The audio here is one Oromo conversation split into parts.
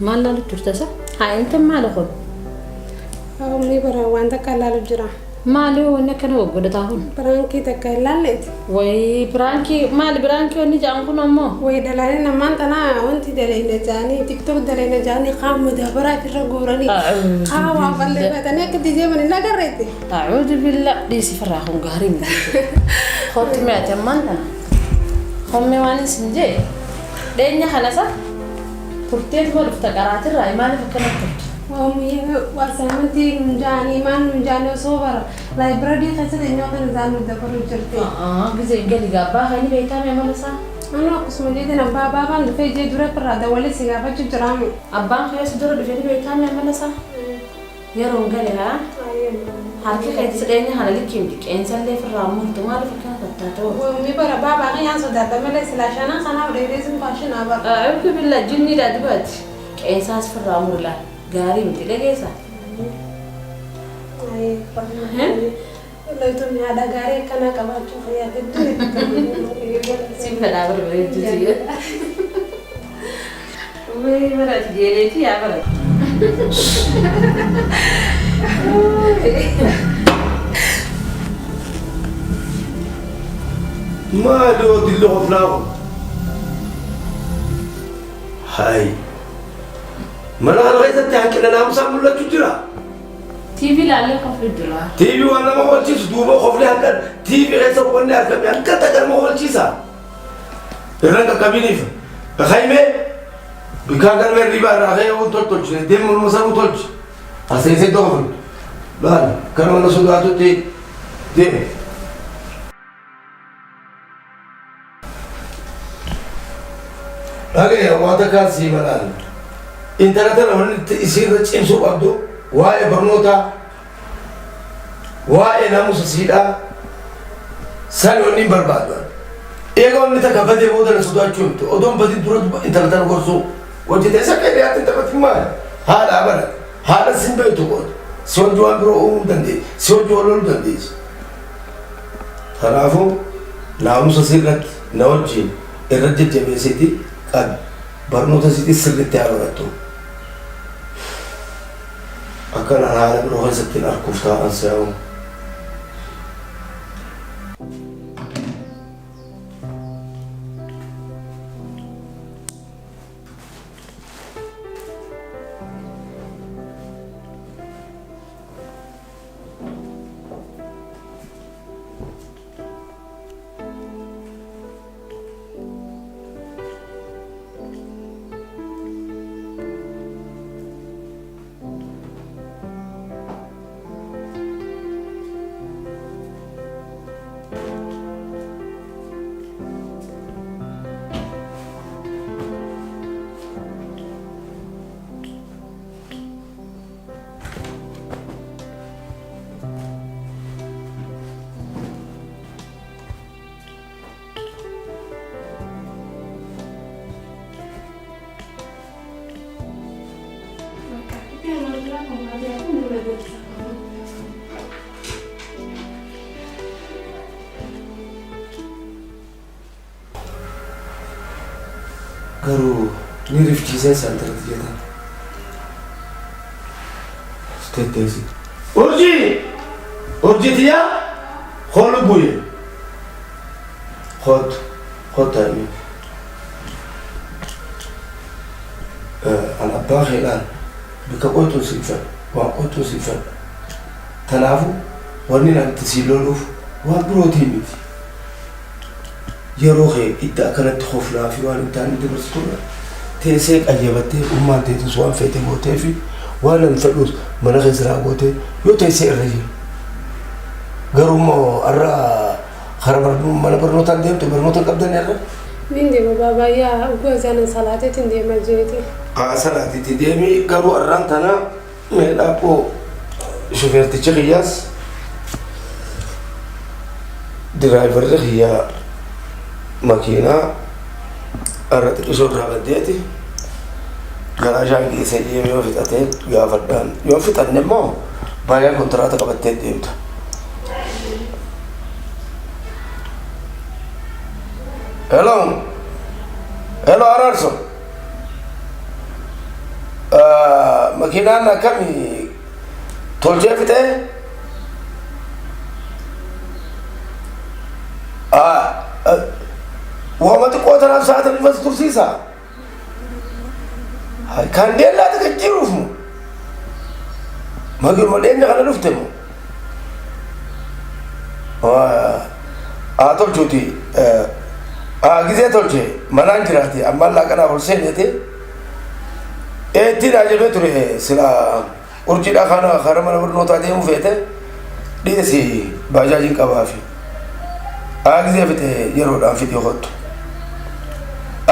ما لا لجرتسا هاي أنت ما لخون أمي برا وأنت كلا لجرا ما لي وإنك أنا وقول تاهون برانكي تكلا لت وي برانكي ما لي برانكي وني جانكون أمه ويدلالي نمان تنا وأنت دليل جاني تيك توك دليل جاني قام مدبرة ترجورني قام بالله فتني كدي جمني لا قريتي أعوذ بالله دي سفراهم قهرين خدت مئة مانتا خمي واني سنجي ديني خلاصة فرتيت بول افتكرات الرأي ما نفكر أمي وسامتي نجاني ما نجاني صوبر لايبراري خسر إنه كان زانو دبرو جرتي بزي قالي قابا هني بيتام يا ملسا أنا قسم جدنا بابا في جد دورة برادة ولا سيجابة جرامي أبان خيس دورة في بيتام يا ملسا يرون قالي ها هالكي خيت سديني هالكي كيمدك إنسان لي في الرامون تماري فكان تتاتو ومي برا بابا غير ينسو دادا ملا سلاشانا خنا وريزم فاشن أبا أعوذ بالله جني لا دبات إنسان في الرامون لا قاري متى لقيسا أي لو تمي هذا قاري كنا كمان شوف يا جدي سيب هذا برا برا جزية وي برا تجيلتي يا برا ما لو دلوا فلاو هاي ما أنا رأيت تحكي لنا مسامو لا تجرا تيفي لا عليه خف الدولار تيجي وانا ما قلت شيء دوبا خوف لي هكذا تيجي غير سووني أركب يعني كذا ما قلت شيء صار الرنك كابيني خايمة بكاغر من ريبا راهي وتولج دم المسامو تولج أسيسي دوغل لا كانوا نسوداتو تي دم هاي ما تكاسي ملان إنت لا ترى يصير تشمسو عبدو واي برنوتا واي ناموس سيدا سالوني بربادو إيجون نتكفى دي بودر سودات شومتو أدوم بدي درود إنت لا ترى كورسو وجد إذا كان أنت بتسمع هذا أبدا هذا سنبه تقول سوى جوان برو دندي سوى جوان دندي تعرفوا ناموس سيدا نوجي الرجل جميع سيدي قد برنوتا سيدي سر تعرضتو أكن أنا على بروح زكين أركوفتا أنساو Garuu ni rifchiisee santarratti jedhan. Tetteesi. Urjii tiyaa hoolu bu'e. Taa'imni. An abbaa keedhaan bika qotuun siifan waan qotuun siifan. Tanaafu wanni natti si loluuf waan birootii miti. Yeroo kee itti akkanatti hofnaa fi waan hin taane dabarsitudha. Teessee qayyabattee ummaan teetis waan feete gootee fi waan nan fedhus mana keessaa gootee yoo teessee irra jiru. Garuu har'a karaa mana barnootaan deemte barnoota qabdan irra. Nindi baba ya ugoza na salate tindi majeti. Salate ti deemi garuu har'aan tana meedhaaqoo shufeertichi qiyyaas diraayivarri qiyyaa makiinaa irratti dhishoo irraa baddeeti garaashaan geessee deemee yoo fixatee gaafadhaan yoo fixanne immoo baay'ee kontiraata qabattee deemta. Hello Ararso makiinaan akkami tolchee fixee waama xiqqoo tanaaf sa'aatan ifas tursiisa kan deellaa tika jiruuf mu magiruma dheenya kana dhufte mu tolchuuti gizee tolche manaan jiraate ammaan laaqanaaf ol seenyate ittiin ajabee ture sila urjiidha kana kara mana barnootaa deemuu feete dhiyeesi baajaajiin qabaafi gizee fixe yeroodhaan fidee hottu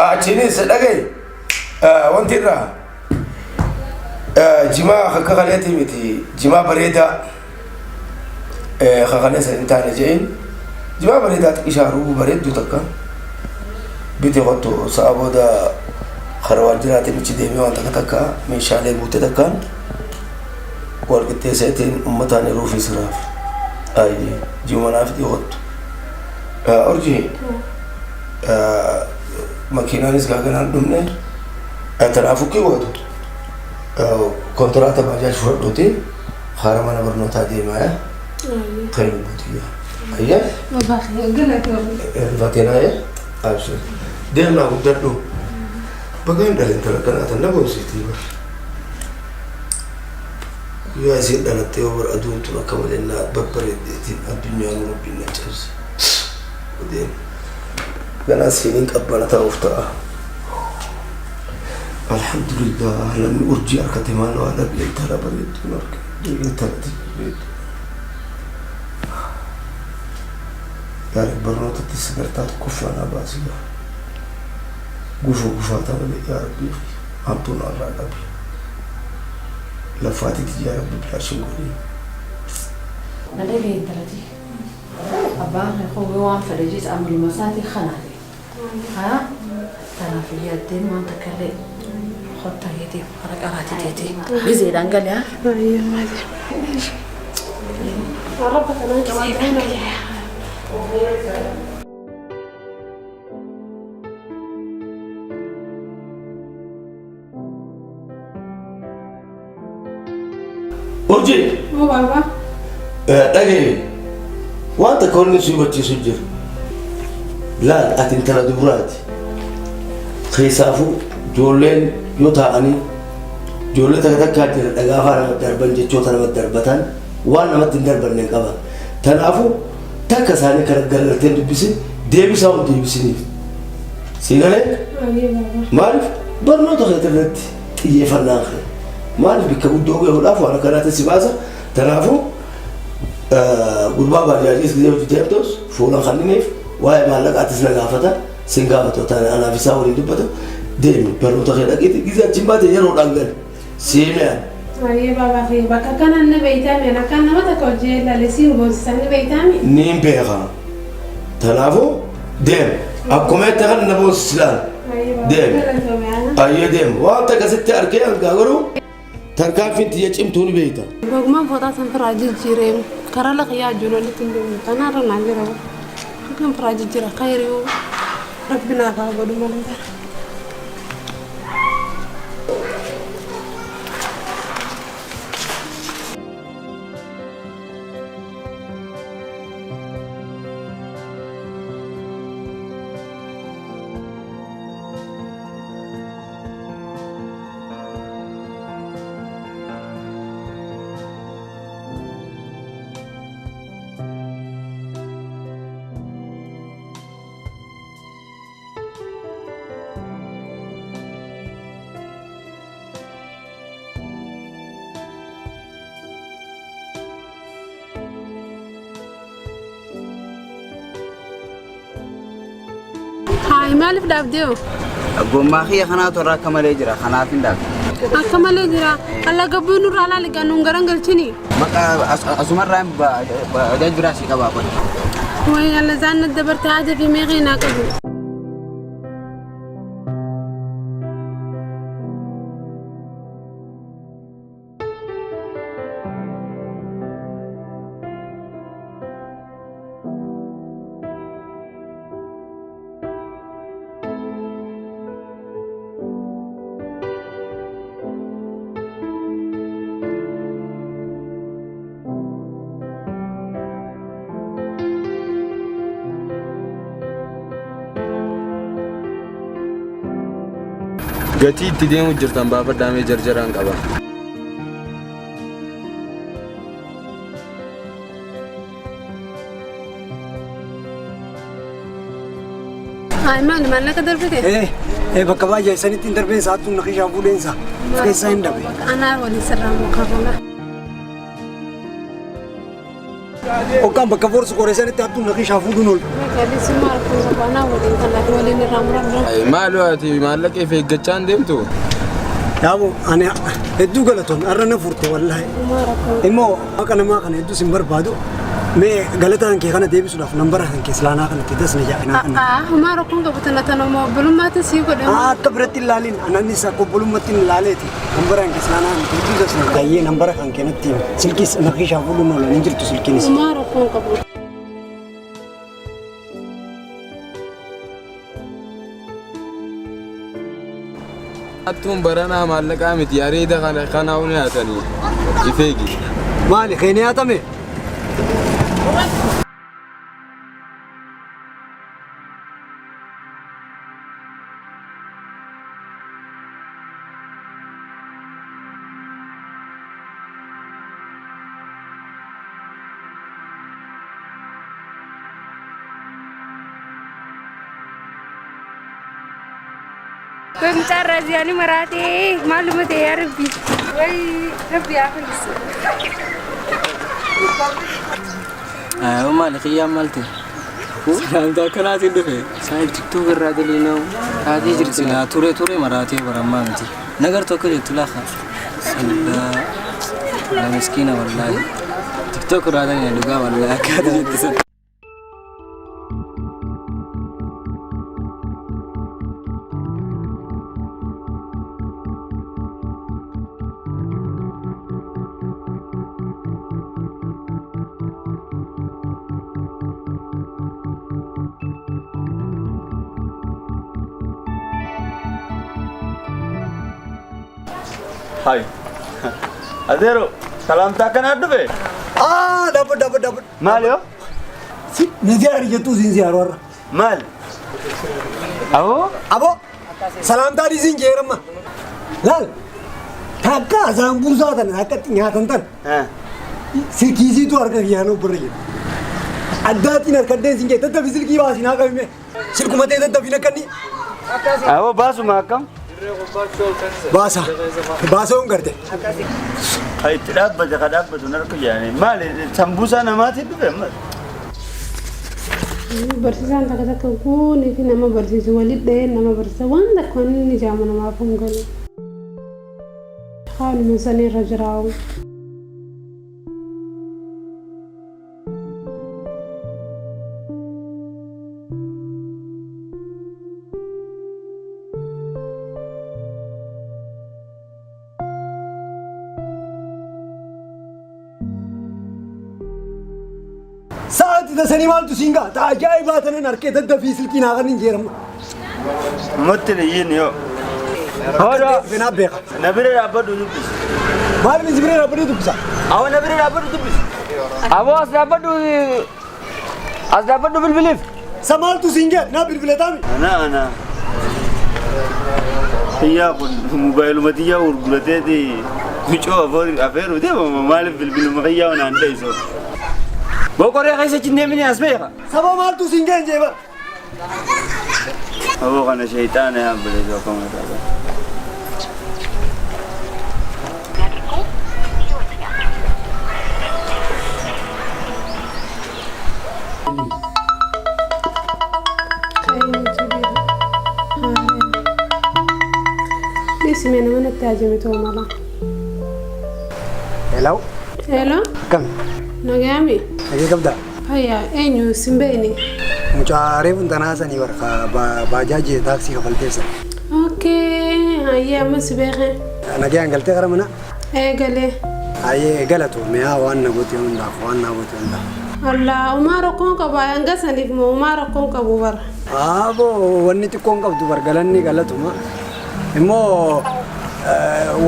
achiinis dhagaye wanti irraa jimaa akka kaleetii miti jimaa bareedaa kakalee san hin taane je'in jimaa bareedaa ishaaruu bareedduu takka bite hottu sa'a booda kara waajjiraatiin ichi deemee waan takka meeshaalee guute takkaan wal qixxeesseetiin uummataan yeroo fi siraaf ayyee jimanaaf dhihottu orji makiinaanis gaaganaan dhumne tanaafuu kiiwwatu kontiraata baajaaji fudhadhuuti hara mana barnootaa deemaa kan lubbuutiyya ayyee rifateenaaye abshir deemnaa guddadhu bagaan dhaleen talakanaatan na boonsiitii bar yoo asiin dhalattee yoo bar aduun tun akka malennaa babbareeddeetiin addunyaan rabbiin na cabse deem ganaa siiniin qabbana ta'uuf ta'a alhamdulillah namni urjii harkate maal waa dhablee tara bareedduun arge tarati bareeddu yaari barnootatti sagartaatu kuffaanaa baasigaa gufaa ta'uu yaa rabbi hamtuun irraa qabi lafaatitti yaa rabbi bilaashin godhee nadhagee intalati abbaan koo waan fedhe jecha amri masaati khanaate haa tanaaf yaaddeen waan takka illee hotta yeetee hara qaraati teetee gizeedhaan galee urji baba dhagee waan takka wanni si hubachiisu jira laal ati intala duburaati keessaafuu ijoolleen yoo taa'anii ijoollee takka takkaa jira dhagaa afaan namatti darban jechoota namatti darbatan waan namatti hin darbanne qaba tanaafuu takka isaanii kana gargartee dubbisin deebisaa ol deebisiniif si galee maaliif barnoota keessa irratti xiyyeeffannaan kee maaliif bikka guddoo gahuudhaaf waan akkanaatti si baasa tanaafuu gurbaa baajaajiis gizee hojii deemtus fuulan kanniniif waa'ee maallaqaatis na gaafata sin gaafatu anaaf isaa waliin dubbatu deemi barnoota kee dhaqiiti gizee achiin baate yeroodhaan gali siimiyaan ayyee baba fi bakka kanaan na beeytaami akka nama takka hojii ilaale si boonsisan na beeytaami niin beeka tanaafuu deem akkuma itti kan na boonsisilaan deem ayyee deem waan takkasitti arkee hangaa garuu tarkaanfiin tiyya cimtuu ni beeyta Baguma fotaa san firaa jijjiiree karaa lafa yaajuu lolitti hin deemu kanaarra naa jira kan firaa jijjiira kayriyuu rabbi naaf haa godhu malee. Hai maalif dhaabdee Gommaa kiyya kanaatu irraa akka malee jira kanaaf hin dhaabne. akka malee jira alla gabbuu nurraa laali ganuun garan galchini Maqaa asumarraa bajaaj biraa si qabaa kun. way alla zaan dabartee haja fi meeqii naa qabu Gatii itti deemu jirtan baafadhaamee jarjaraan qaba. Ay maali mallaqa darbite? Bakka baay'ee sanitti hin darbeen saattuun naqishaa fuudheensa keessaa hin dhabe. Anaa waliin sirraa mukaafama. Okkaan bakka boorsu qoree sanitti hattuun naqishaa fuudhuun oolu. Meeshaalee simaa kun anaa waliin kan lafa waliin irraa muramudha. Maali ati maallaqa if eeggachaa hin deemtu? Yaaboo ani hedduu galatoon har'a na furte wallaahi. Immoo akka namaa kana hedduus hin barbaadu. Mee galataan kee kana deebisuudhaaf nambara kan kee silaanaa kanatti dasna jaa'inaa kana. Humaa rakkoon qabu tanatanamoo bulummaatti sii godhamu. Akka biratti ilaaliin anannis akka bulummaatti hin ilaaleeti. Nambaraan kee silaanaa kanatti hedduu dasna gayyee nambara kan keenatti silkiis naqishaa fuudhuun oolan hin jirtu silkiinis. Humaa rakkoon qabu. Hattuun baranaa maallaqaa miti areeda kanaa uni haatanii ifeegi. Maali kee ni haatame? كنت رجالي مراتي معلومة يا ربي وي ربي عافيك مالك يا مالتي سلامتا كنات دفه صاحب تيكتوك الرادلينو هذه جرسنا توري مراتي برمانتي نغر توكل تلاخا لا مسكينه والله تيكتوك الرادلينو لغا والله كاد جدس Hai. Adero, salamta kan adve. Dapat. Mal yo? Niziar jatuh ziar war. Mal. Abo, salam tadi zinjer mah. Lal, thakka zambuza tan, thakka nyatan tan. Silki tu harga giano beri. Ada tina kadden zinjer, tetap silki basi nak kami. Silku mate tetap ina kani. Basu makam. Basa on करते Hai tidak baca kadang betul kerja ni. Mal sambusa nama tu tu betul. Barsiisan takka takka kun fi nama barsiisu walid dhahee nama barsiisa waan takkoon inni jaama namaaf hin galu. Haaluma sanii irra jiraa'u. Saat itu seni malu tu singa, tak jaya bahatan narke tetap fisil kina kan injeram. Mesti ni yo. Ada benar beka. Nabire apa dulu bis? Malu ni sebenarnya apa itu bisa? Awan nabire apa dulu bis? Awas apa dulu? Apa dulu bilif? Samal tu singa, na bilbil tami. Ana. Iya pun mobile mati ya urgulate di. Mico affair udah mal bilbil makanya wana anda iso. Bokore kaisa cinne mini asbeka. Sama mal tu singa injeba. Abo kana syaitan ya boleh jo kamu kata. اسمي أنا من التاجمة ومالا. Hello. Kam. Nagami. Lagi kabda. Haya, enyu simbeni. Mucari pun tanah sani warka bajaji taksi kapal desa. Okay, haya masbehe. Nagi anggal te kara mana? Gale. Aye galatu mea wan nabuti unda wan nabuti unda. Allah, umaro kon ka ba anga sanif mo umaro kon ka bubar. Abo wanni tu kon ka bubar galanni galatu ma. Imo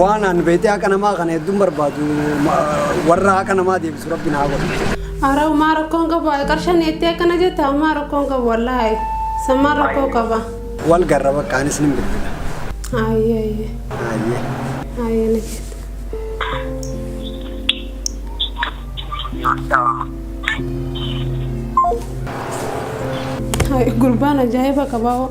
waanan beete akka namaa kana hedduun barbaadu warra akka namaa deebisu rabbiin haa godhu. Ara umaa rakkoon qaba qarshaan itti akkana jetta umaa rakkoon qaba wallaahi sammaa rakkoo qaba. Wal garra bakka anis nin bilbila. Aye. Aye nake. Ay gurbana jaiba kabawo.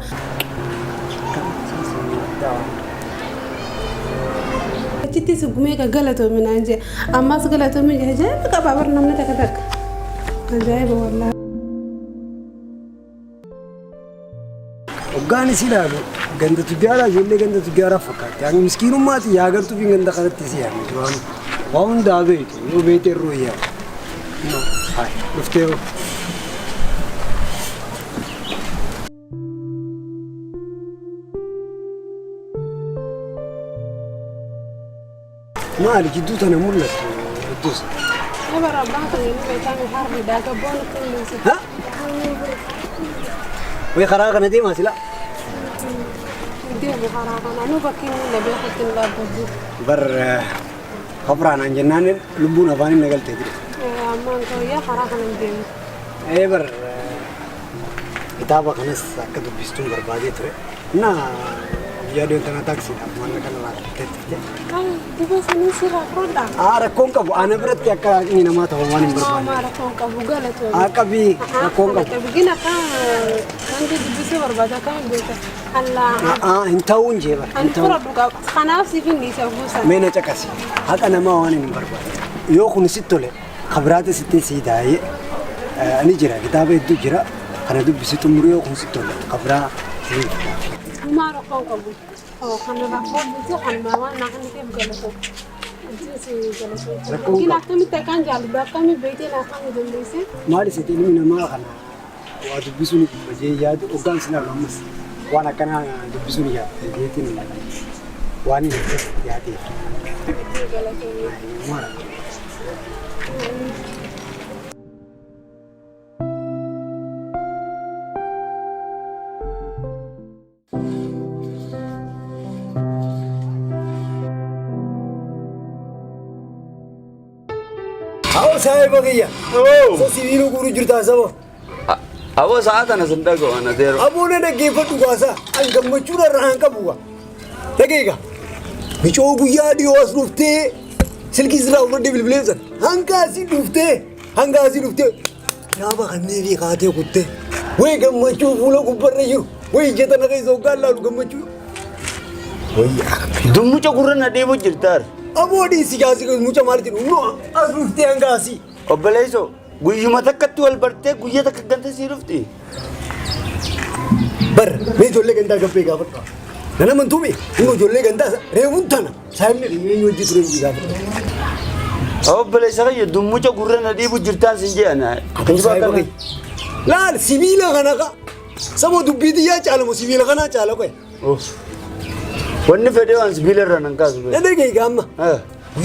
Citi sugume ka galato minanje amma su galato min jaiba ka babar namne tak. Jaiba wallahi. Ogani silalu ganda tujara jolle ganda tujara fakati ang miskinu mati yagar tu ganda karati siya juan waun dabe yo bete roya no hai ufteo mali kidu tana mullat dus Aba rabaka ni betang harbi daga bon kullu. ha we khara kana di masila Dia bukan anu pakai lebih pakai labu. bar khabrana jannan lubuna bani nagal tedri Aman kau ya harapan dia. bar kitaba khanas akadu bistun barbadi tre na jadi tana taksi mana kana la tedri Kan tiba sini sirah produk. ara konka bu ana berat ya ka ni nama tahu wani barbadi Mara kau kabuga lah tu. akabi konka Tapi begini kan dia bisa berbeda kan dia. Allah. intawun je ba Antu produk kana sifin di sabusa. mena chakasi haka nama wani barbadi yo kun sittole khabrate sitte sidai ani jira kitaba iddu jira kana du bisitu muriyo kun sittole khabra Mara kau kabu. Oh kana rapor itu kan bawa nak ni ke bukan tu. Gila kami tekan jalan, kami bete nak kami dendisi. mali sitte ni nama kana wadu bisuni baje yadu ogan sina lamus wana kana du bisuni ya yeti ni wani ya ti mara Awo saya bagiya. Oh. So sibiru guru jurta sabo. Abo saat ana sendago ana dero. Abu ne da gefe dugasa an gamma curar ran kabuwa. Dagega. Mi chogu ya di was rufte. Silki zira umar de bilbilezan. Hangasi dufte. Na ba kanne bi khate kutte. Wai gamma chu fulo kubbar yu. Wai jeta na kai zo galla gamma chu. Wai Dummu chokurna debo jirtar. Abu di sigasi ko mucha marti no asrufte hangasi. Obelezo guyyuma takkatti wal barte guyya takka ganta sirufti. बर मैं जोले गंदा गप्पे का बता नना मन तुम्हें इनको जोले गंदा रेवुंता ना साहब ने ये न्यू जितने की का Obelezo ये dummu chokurna debo jirtar sinje ana. लाल सिविल खाना का सब वो दुबी दिया चालो मो सिविल खाना चालो कोई Oh. Wanni fede wan sibilar ranan kasu. ना देखे काम Eh.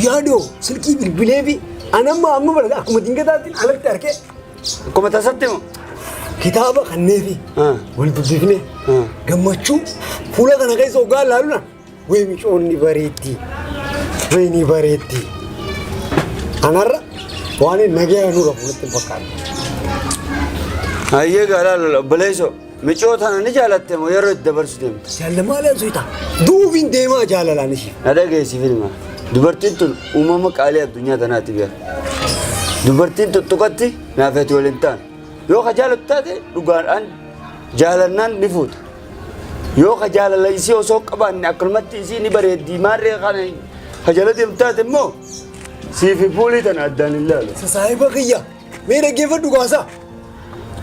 यादो सिल्की बिलबिले भी अनम अम्म बड़ा aku मत इनके दाती अलग तरके Kuma tasattemo. किताब खन्ने भी हाँ. बोल तो देखने हाँ. गम्मचू फूला खाना का इस ओगा लालू ना वे मिचोन नि बरेती अनर्रा वाने नगे अनु का बोलते पकार Ayye galal obelezo. Micho thana ni jalatte mo yero dabarsudem. चल माले सुईता दो बिन देमा जाला लाने she Nada ge sifirma. Dubartin tun umama qaliya dunya tanati biya. Dubartin tun tukatti nafati walintan. Yo khajalo tade dugan an jalanan nifut. Yo khajala laisi oso qaban akalmatti isi ni bare di marre khane khajala dem tade mo. Sifi puli tan addanillah. साहिबा कहिया मेरे गेवर दुगासा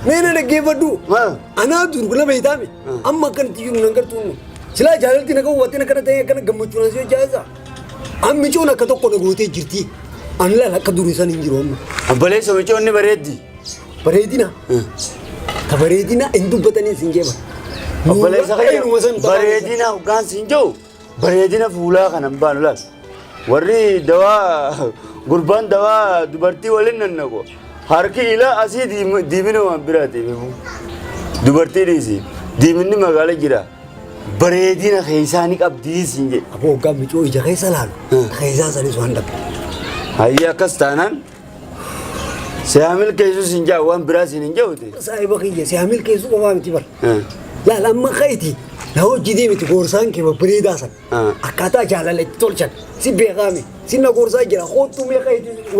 मैंने गेवर दु Ha. अना दुर्गुना बेटा में अम्मा कन तियु नंगर तुनु सिला जालती नका वते न करते हैं कन गम्मचुना से जायजा हम मिचो न कतो कोन गोते जिरती अनला ला कदुरिसा निंजिरो अम्मा Obelezo micho ni baredi. परेदिना तबरेदिना इंदु बतने सिंजेबा Obelezo kaya baredina ugan sinjo. Baredina fula kanan banulal. Warri dawa gurban dawa dubarti walin nannago. Harki ila asi dimino ambirati bimu. Dubarti disi dimini magala jira. Baredina khaisani abdi sinje. अबो का मिचो इजा कैसा लाल कैसा सनी सुंदर Hayya kastanan. Sehamil kaisu sinja wan birasi ninja uti. साहिबा कहिया से हमिल केसु को वामती पर Ha. لا لا ما خيتي Nama hojii miti goorsaan kee babbareedaa san. Akkaataa jaalala itti tolchan si beekame si na goorsaa jira kootu meeqa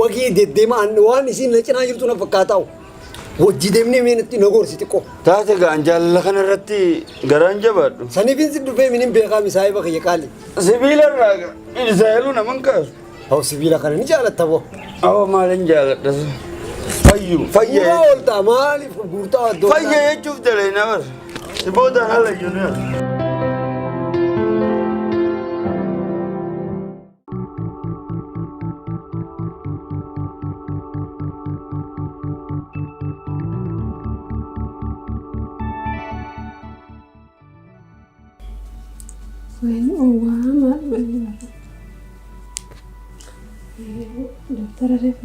wagii deddeemaa waan isin na cinaa jirtu na fakkaataa'u. Hojii deemnee meenatti na goorsi xiqqoo. Taate gaan jaalala kanarratti garaan jabaadhu. Saniifin si dhufee minin beekame saayiba kiyya qaali. Sibiila irraa Israa'eluu naman kaasu. Hoo sibiila kana ni jaalatta boo. Awwa maalin jaaladha. Fayya. Suuraa ooltaa maaliif gurgurtaa addoo. Fayya jechuuf dalee na bara. Si boodaan haala iyyuu Dokter Arif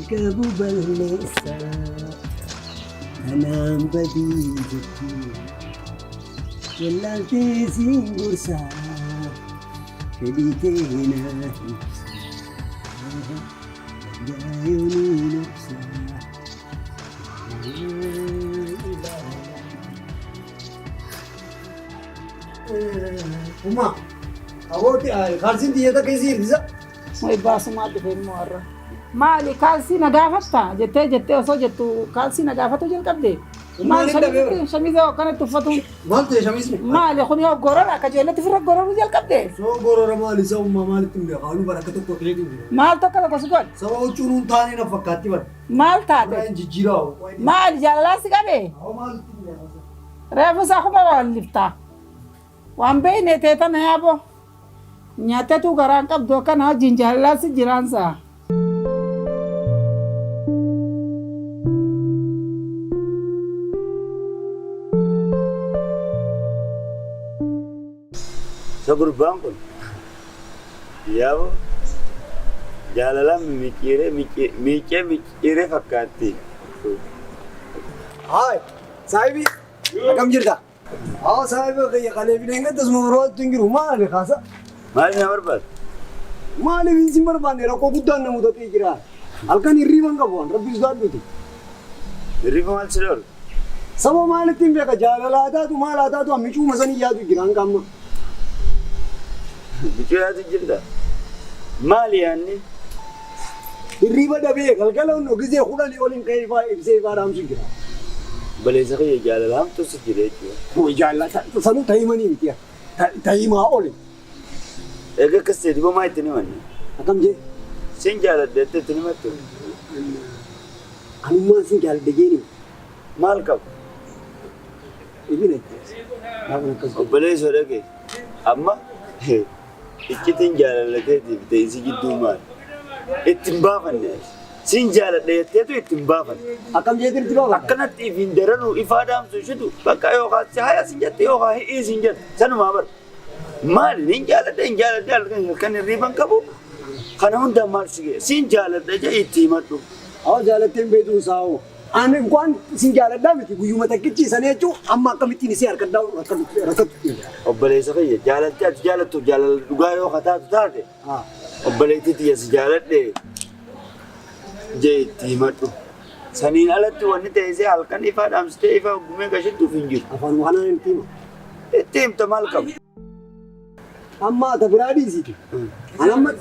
Gabu balleessa anaan badii jettu wallaaltee siin gorsaa fedhii teena gaayooniin obsaa Uma awooti kaarsiin diyyata keessi hir'isa. May baasumaa dhufee mo'arra. Maali kaalsii na gaafatta jettee osoo jettu kaalsii na gaafatu jalqabde. Maali shamiza kanatti uffatu. Maal ta'e shamizni? Maali kun yoo gorora akka ijoolletti firra gororuu jalqabde. Soo gorora maali isa ummaa maalitti hin beekaa halluu bara akka tokko ta'ee dhibu. Maal tokko tokko si godhe? Saba huccuun hin taane na fakkaatti bara. Maal taate? Waan jijjiiraa. Maali jaalalaa si qabe? Maalitti hin beekaa? Reefu isaa kuma waan liftaa. Waan beekne teetana yaaboo. Nyaatetu garaan qabdu akkana wajjin jaalalaa si jiraansaa. Gurbaan kun yaa'u jaalalaan miicee fakkaatti. Haay saahibii akkam jirta? Haa saahibii kiyya qalee bineenga tasuma birootti hin jiru maali kaasa? Maali na barbaadu? Maaliif hin si barbaanne rakkoo guddaan na mudatee jira. Halkan hirriiban qabu rabbi isaa adduuti. Hirriiba maal si loolu? Saba maalitti hin beeka jaalalaa taatu maal haa taatu micuuma sanii yaadu jira hanga amma. Biqilaa jirta. Maali yaanni? Hirriiba dabee galgala hundi gisee kudhanii oliin ka'ee ibsee ifaa dhaamsu jira. Baleessa kiyya jaalala hamtu si jira jechuudha. Jaalala sanuu taa'imanii miti taa'imaa oli. Egaa akkas ta'e dibamaa itti himanne. Akkam jee? Siin jaaladde itti himattu. Anummaan siin jaaladde jeeni. Maal qabu? Ibina obboleessoo dhagee amma iccitiin jaalalateetiif ta'insi jidduu maali? Ittiin baafanne siin jaaladhe jetteetu ittiin baafanne. Akkam jeetirti baafanne? Akkanatti ifin daranuu ifaa dhaamsu ishitu bakka yookaan si haya siin jette yookaan hi'ii siin jette sanumaa bara. Maali niin jaaladhe halkan hirriiban qabu kana hundaan maal si ga'e siin jaaladhe jee itti himadhu. Haa jaalatteen beektuun saa'oo. Ani waan siin jaaladhaa miti guyyuma takkichi sana jechuun amma akkamittiin isee harkaddaa rakkatu. Obboleessa kiyya jaalaltee ati jaalattu jaalala dhugaa yoo kataatu taate obboleettii tiyya si jaaladhe jee itti himadhu. Saniin alatti wanni ta'e halkan ifaa dhaamsitee ifaa gumee gashittuuf hin jiru. Afaan waanaan itti hima. Itti himta maal qabu? Amma ata biraa dhiisiiti. Ani amma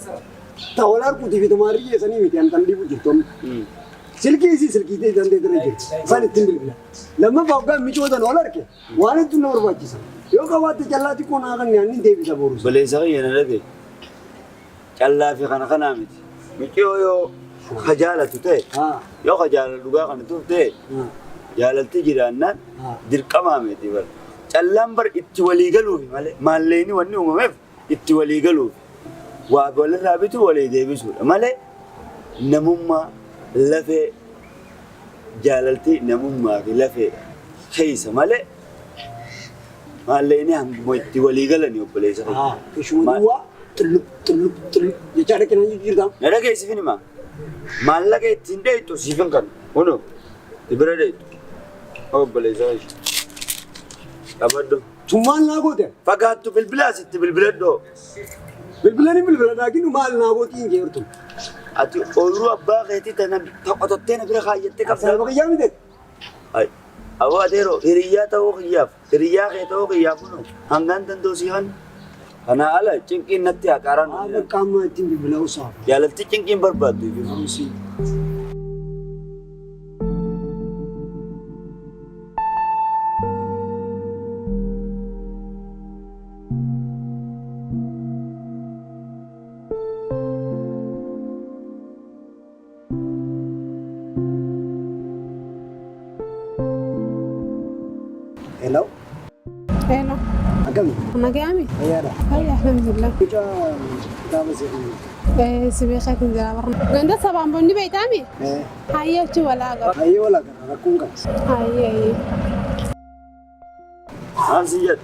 tawwala harkuutii fi tumaarrii geessanii miti an kan dhiibu jirtu. Silkii ta'e dandee dira jirti. Isaan ittiin bilbila. Lammaffaa hoggaan micoota ol arge waan hedduu na barbaachisa. Yoo qabaatte callaatti qonnaa kan nyaanni deebisa boruus. Baleessa kiyya na dhage callaa fi kana kanaa miti. Micoo yoo ka jaalatu ta'e yoo ka jaalala dhugaa kana tuuf ta'e jaalalti jiraannaan dirqamaa miti bara. Callaan bar itti walii galuufi malee maalleeni wanni uumameef itti walii galuufi. وأقول الرابط ولا يدبسه ماله نموما لفه جالتي نموما في لفه خيس ماله ماله هم موتي ولي قالني وبليس شو دوا تلو يجارك كنا يجيرام نرى كيس فيني ما مالا كي تندي تو سيفن كان ونو تبرد أو بليس أبدو ثمان لاغوته فقط بالبلاس بالبلدو بالبلاني بالبلان لكن مال لاغوتين جيرتم أتي أولو أبا غيتي تنا تقطتين بلا خايتك أبدا بقى يامي ده أي أو أديرو إريا تاو خياف إريا خيتاو خياف نو هنگان تندوسيان أنا على تينكين نتي أكاران هذا كام تيم بالبلاو صار جالتي تينكين برباد دي hello Hello. أكمل أنا قامي. يا لا هاي الحمد لله. كذا كتاب زين سبيخة كنجرا برا. عند سبعة بندي بيتامي. هاي شو ولا أقرب. هاي ولا كذا ركون كاس هاي. سيد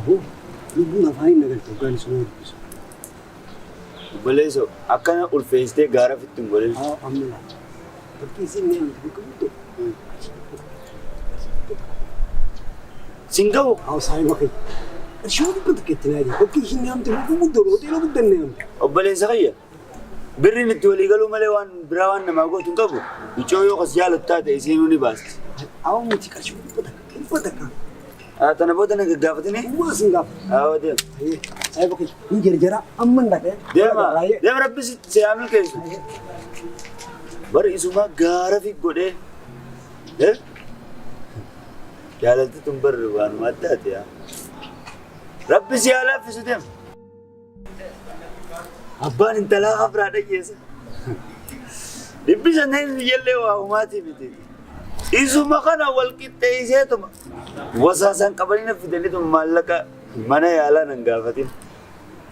هو لبنا فاين نقول تقول سنور بس بليسو أكنا أولفيستي غارة في تنقولين أملا بكيسين نيم بكمتو سينغو أو ساي مكي شو بدك تنادي بكيسين نيم تبغى روتي لو بدنا نيم أبليس خيا بري نتولي قالوا ملوان براوان نماغو تنقبو يشويو خسيال التاتة يسينوني باس أو متكر شو بدك أنا بودنا قافتني ما سنقاف أو ده ساي بكي نجر جرا أمن لك دم ربي سيعمل كيس بري سوما غارة في قدة جالت تنبر وان ما تاتيا ربي سيعلف في سدم أبان انت لا خبر هذا يسا ربي سنين يلي وهماتي بتي إيزو مكان أول كتة إيزه توم وساسان كبرين في دنيا توم مالك mana yala nanggafatin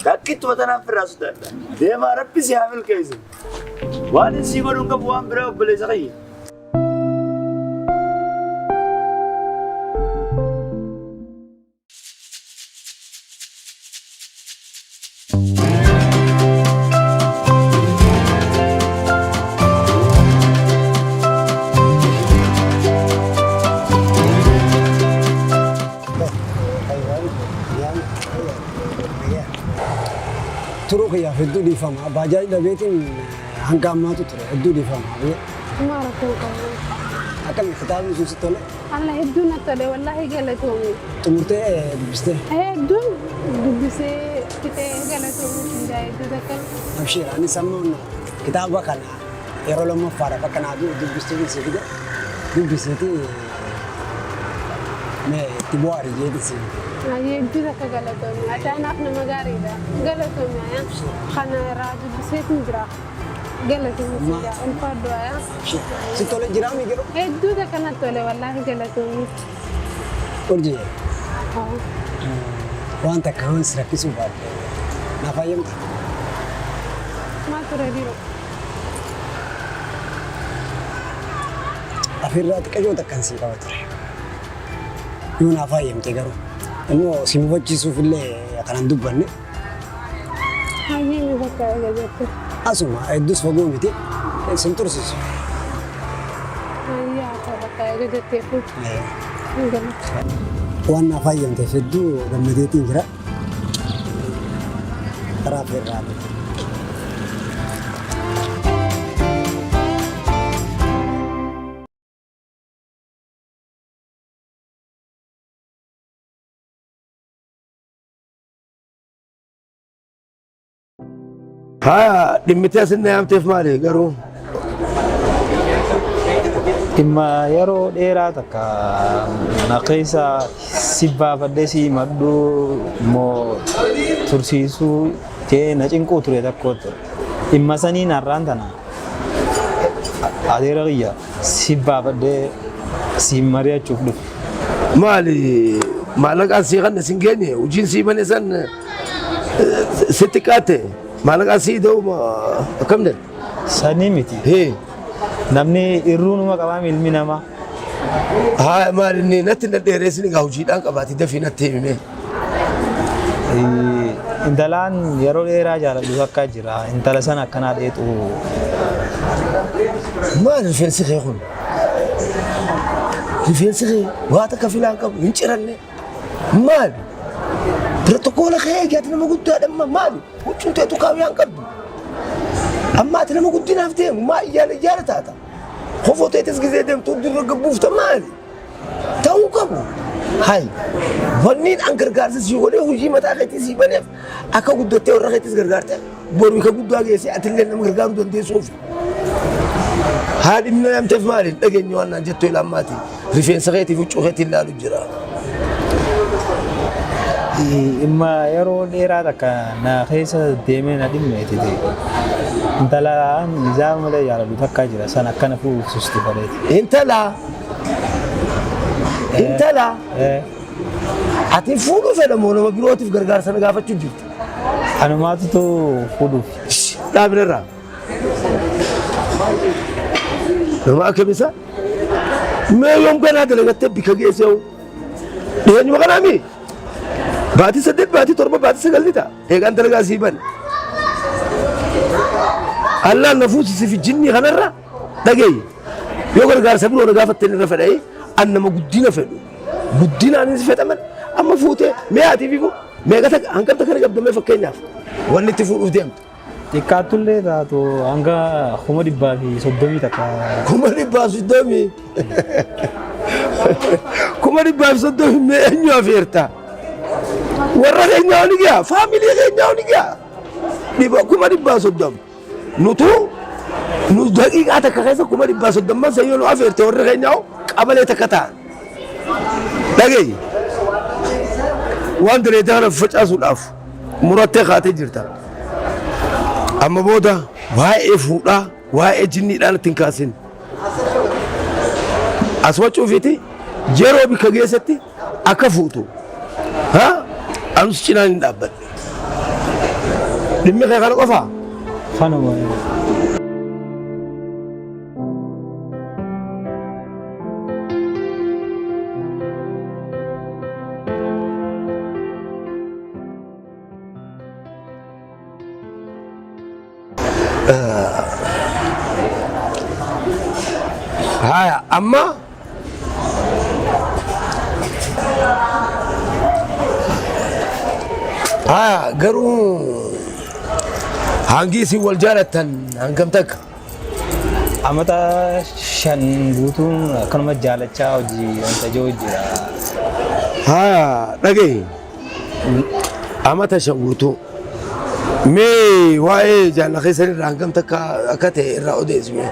kakit watana firasuda de mara pisi hamil kaise wani sigorun ka buam bra bele sakai تروح يا فدو دي فما باجاي دبيتين هنقاماتو تروح فدو دي فما ما ركوك أكل كتاب يسوس تلا الله يدونا تلا والله قالتهم تمرتي بسته يدون دبسة كده قالتهم جاي تذكر أبشر أنا سمعنا كتاب كان يرولو ما فارق كان أدو دبسته بس كده دبسته ما تبواري جدي سي يدونا كقالتهم أتانا إحنا مقاريدا قالتهم يا خنا راجل بسيط نجرا قالتهم سيدا الفردو يا ستولي جرامي كده يدونا كانت تولي والله قالتهم أرجع وأنت كمان سرقيسو بعد نفايم ما تردي أفيرات كجو تكنسي كواتر يو نفايم تجارو إنه سيموجيسو في اللي كان دبنا هاي نبكي جدك أسمع إدوس فوقهم بتي سنتورسيس هاي أتبكي جدك وانا فايم تفدو لما ديتين جرا ترى في الرابط ها دمتي سنة يوم تف مالي قرو Imma yeroo dheeraa takka naqeessa sibbaa faddeesii madduu immoo tursiisuu ta'ee na cinquu ture tokkotti. Imma saniin har'aan tana adeera kiyya sibbaa faddee siin mari'achuuf dhufe. مالي مالك أنسي غنى سنجاني وجنسي بني سن ستكاتي مالك أنسي دو ما كم ده سنيمتي هي namni irruun uma qabaa ilmi namaa. Haa maali inni natti dadheerees ni gahujiidhaan qabaati dafii natti himime. Intalaan yeroo dheeraa jaaladhu akka jira. Intala sana akkanaa dheetu. Maali rifeensi kee kun? Rifeensi kee waa takka filaan qabu hin ciranne. Maali? Pirotokoola kee eegaati nama guddaadhamma maali? Huccuun teetu kaawiyaan qabdu. Amma ati nama guddinaaf deemu maa iyyaala taata. Kofoo teetis gizee deemtu dirra gabbuufta maali? Ta'uu qabu. Hai wanniin an gargaarsa si godhee hojii mataa keetii si baneef akka guddattee warra keetis gargaarte boru ka guddaa geesse atillee nama gargaaruu dandeessuuf. Haadhi mina namteef maali dhageenye waan naan jettu ilaammaati rifeensa keetiif huccuu keetii ilaalu jira. Imma yeroo dheeraa takka na keessa deemee na dhimmeeti ta'e. Intalaan nizaama malee jaaladhu takka jira sana akkana fuususti faleeti. Intala ati fuudhuu fedhamoo nama birootiif gargaarsa na gaafachuu jirti. Anumaatu fuudhuuf. Dhaabinarraa. Nama akkamisa? Mee yoom ganaa dalagattee bika geessee dhiyeenyuma kanaami? Baatii 8 baatii 7 baatii 9 ni ta'a. Eegaan dalagaa sii bane. Allaan na fuusisiif jinnii kanarra dhageeyye. Yoo gargaarsa biroo na gaafattee irra fedhee an nama guddina fedhu. Guddinaanis fedhaman amma fuutee mee ati fiigu meeqata hangam takka qabdamee fakkeenyaaf wanni itti fuudhuuf deemtu. Xiqqaattullee taatu hanga 130 takka. 130. 130 mee eenyu afeerta? Warra keenyaa ni gaa faamilii keenyaa ni gaa. Dhiba 130. Nutu nu daqiiqaa takka keessa 130 sayyoo nu afeerte warra keenyaa qabalee takka ta'a. Dhagee waan direedaa kana facaasuudhaaf murattee kaatee jirta. Amma booda waa'ee fuudhaa waa'ee jinniidhaan ittiin kaasin. As wacuufiiti yeroo bika geessatti akka fuutu. Anus cinaan hin dhaabbadhe. Dhimmi kee kana qofaa? Kanuma. Haya, amma garuu hangi isin wal jaalatan hangam takka? Amata 5 guutuun akkanuma jaalachaa hojii wanta jiru jira. Haya, dhagee amata 5 guutuu mee waa'ee jaalala keessanirraa hangam takka akka ta'e irraa odeessime.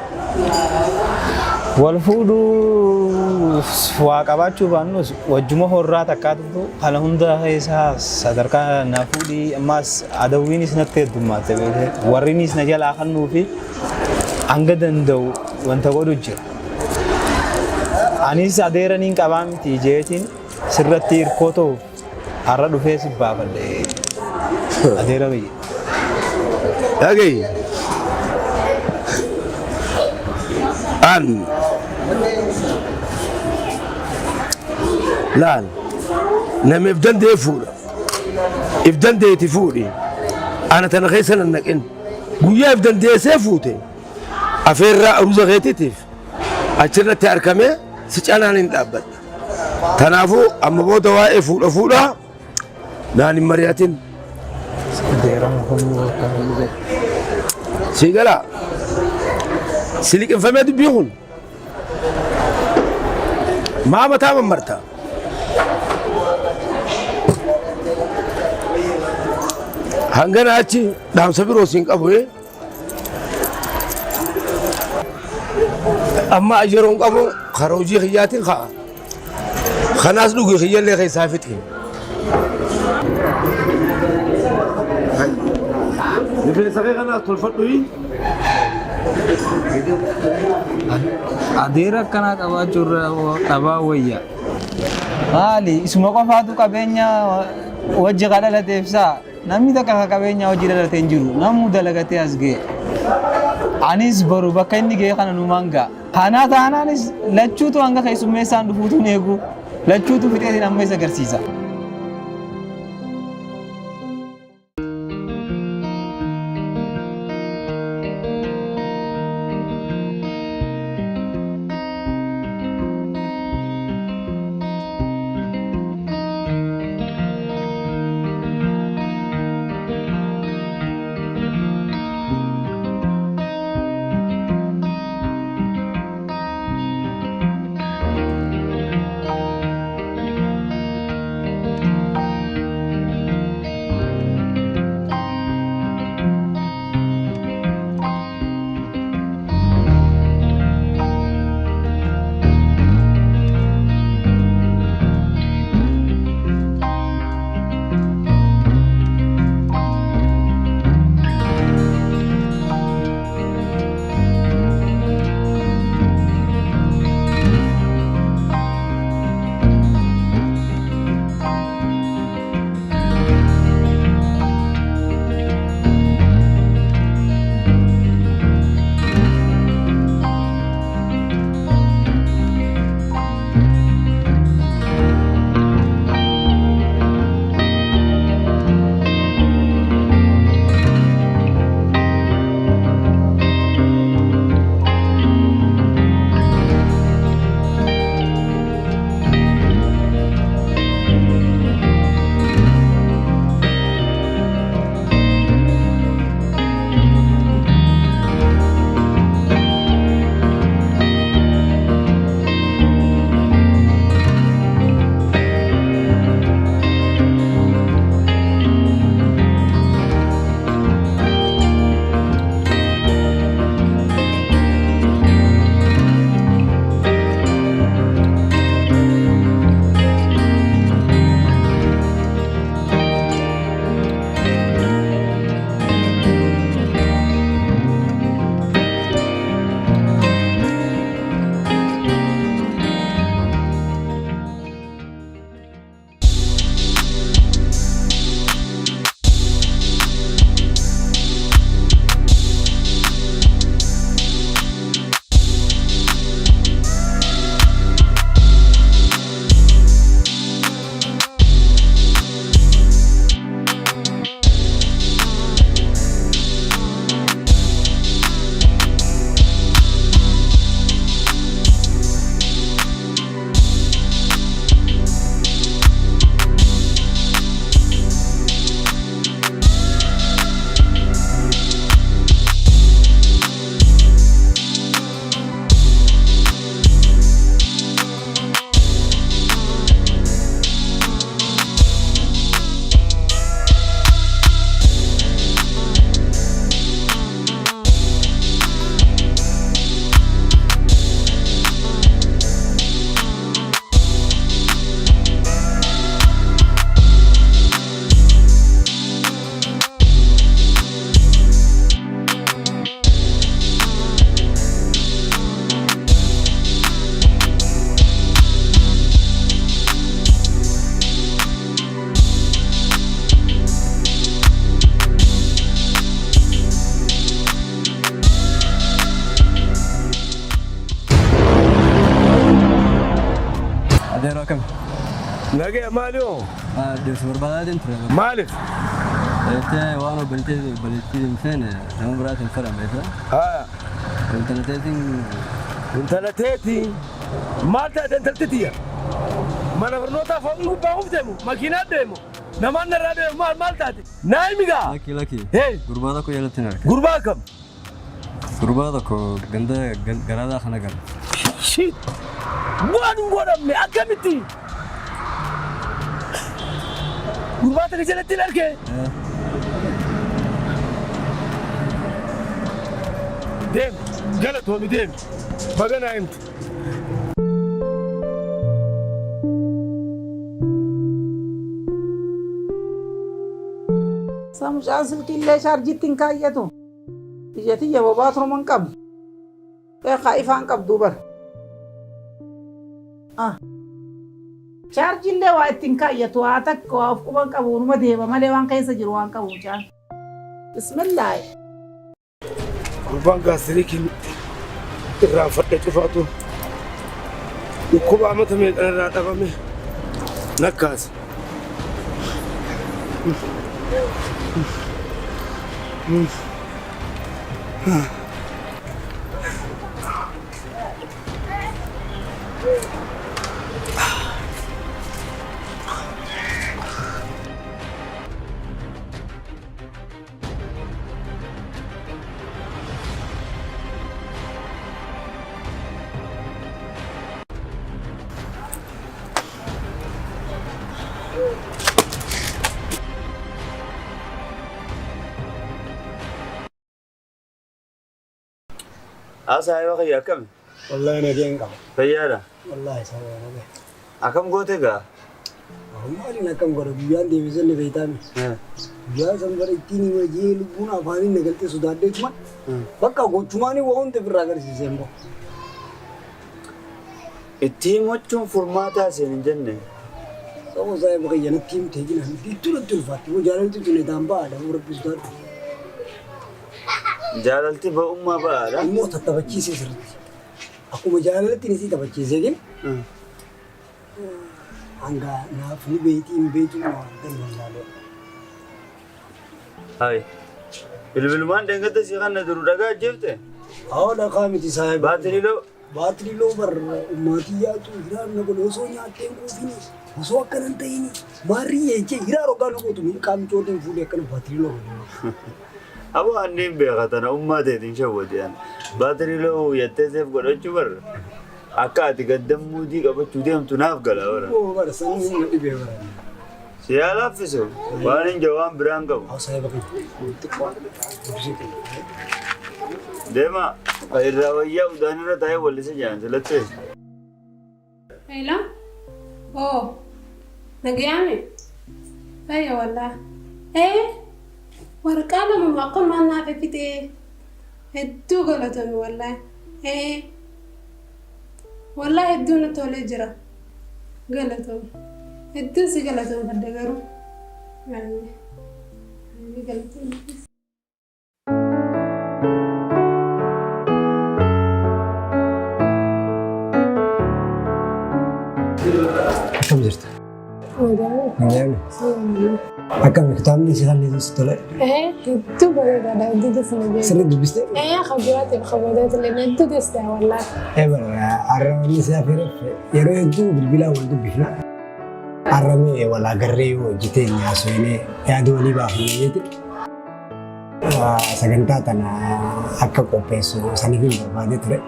Wal fuudhuu waa qabaachuu baannus wajjuma horraa takkaatu kana hunda keessaa sadarkaa na fuudhii ammas adawwiinis natti heddummaate beekee warriinis na jalaa kannuu fi hanga danda'u wanta godhu jira. Anis adeeraniin qabaa miti jeetiin sirratti hirkoo ta'uuf har'a dhufee si baafadhe adeera biyya. Dhagee an laal nama if danda'e fuudha if danda'eeti fuudhi ana tana keessa nan naqin guyyaa if dandeessee fuute afeerraa aruuza keetiitiif achirratti argamee si canaan hin dhaabbadha. Kanaafuu amma booda waa'ee fuudhaa naan hin mari'atin. Si galaa si liqinfamee dubbii kun maa mataa mammarta. Hangana achi dhaamsa biroo siin qabu amma yeroon qabu karaa hojii kiyyaatiin ka'a. Kanaas dhugee kiyyallee keessaa fixe. Rifeensa kee kanaas tolfadhu. Adeera akkanaa qabaachuu irraa dhabaa wayya. Maali isuma qofaatu qabeenya wajji kadhalateef saa namni takka qabeenya wajji dhalatee hin jiru namuu dalagatee as ga'e. Anis boru bakka inni ga'e kana numaan ga'a. Kanaa taanaanis lachuutu hanga keessummeessaan dhufuutu hin eegu lachuutu fixeetiin amma isa agarsiisa. كم؟ نجي ماليو دير بربادات انت مالك انت وانا بلتي من فين؟ هم برات الفرع بيتا ها انت نتيتي مالتا انت نتيتي ما نفرنوتا فوق باهم ديمو ماكينات ديمو نمان نرادو مالتا نايميغا لكي هي غربادكو يلتنا غرباكم غربادكو غندا غرادا خنغر شيت وان غورم اكمتي غرباتك جلتي لك ديم جلت هو ديم بغنا انت سامج اصل كل شارجتين كايتو تجتي يا بابا من قبل يا خايفان قبل دوبر Charge illee waa ittiin kaayyatu waa takka waa of quban qabu numa deema malee waan keessa jiru waan qabu caan. Bismillah. Gurbaan gaasiriikin irraa fadhe cufaatu dhukkuba amata meeqan irraa dhabame nakkaase. Asa ayo kaya kami. Wallahi na gen ka. Kaya Wallahi sawa na. akam gote ga. Mali na kam gora biyan de vision ne beitami. Biya sambar itini wo je lubuna bani ne galte sudade cuma. Bakka go cuma ni wo onte biragar si sembo. Itti mochun formata sen jenne. Sawo saya baka yana tim tegin han ditul fati wo jalan tu ne damba ada ur bisdar. Jalalti ba umma ba ada. Mo tatabaki se sir. Aku majalalti ni si tabaki segin. Angga na fu beiti beiti no dan lalo. Hai. Bilbilman dengata si kan duru daga jefte. Aw da kamiti sahib. Batri lo bar ummatiya tu hirar na golo so nya te ko fini. So kanan ta ini. Mari ye je hiraro galo ko tu min kam choten fu de kan batri lo. Abu annim be gatana umma de din shawdiyan. Batri lo yattezef godo chubar. Akka tigaddam mudi qaba chudem tunaf gala wara. Oh bar sanu ngadi be wara. Siyala fiso. Wanin jawam birang qabu. Aw sahib ko. Dema ayrawaya udanira tay walise jan selate. Hello? Oh. Nagyami? Ay wala. Warqala mo ako man nafipite. Heddu galaton wala. Wala heddu na tole jira. Galaton. Heddu si galaton badagaru. Yani galaton. Kam jirta? Nagami. Akam kitabni si khalli istole. Heddu badagada heddu desna. Sanad biste? خبرات اللي ندو دستا والله. بر عرمي سافر يرو يدو بالبلا ولدو بفنا. عرمي ولا قري وجتين يا سويني يا دولي باخنيتي. سكنتا تنا أكا كوبيسو سنيفين بربادي ترى.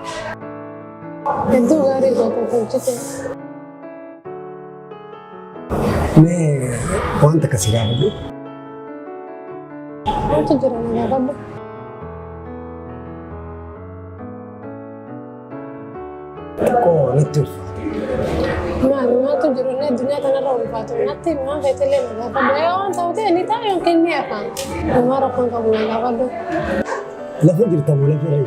heddu gari ko jite. मैं कौन तक सिखा रहा हूँ? तो जरा ना बाबू कौन है तू? ما تجرون الدنيا تنرون فاتو نتي ما بيتلنا لا فبيون توتي اني تا يمكن ني افهم ما رقم قبل لا بدو لا فجر تمو لا فري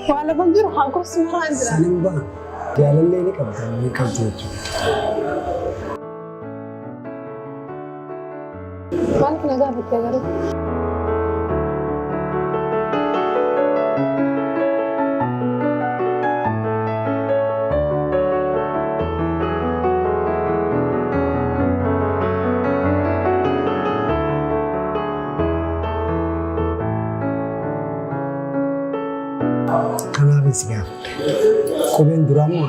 ولا فجر حقو سمران جرا سليم با قال لي ني كبت ني كبت مالك نجابك يا غريب Siapa? Komen duramu?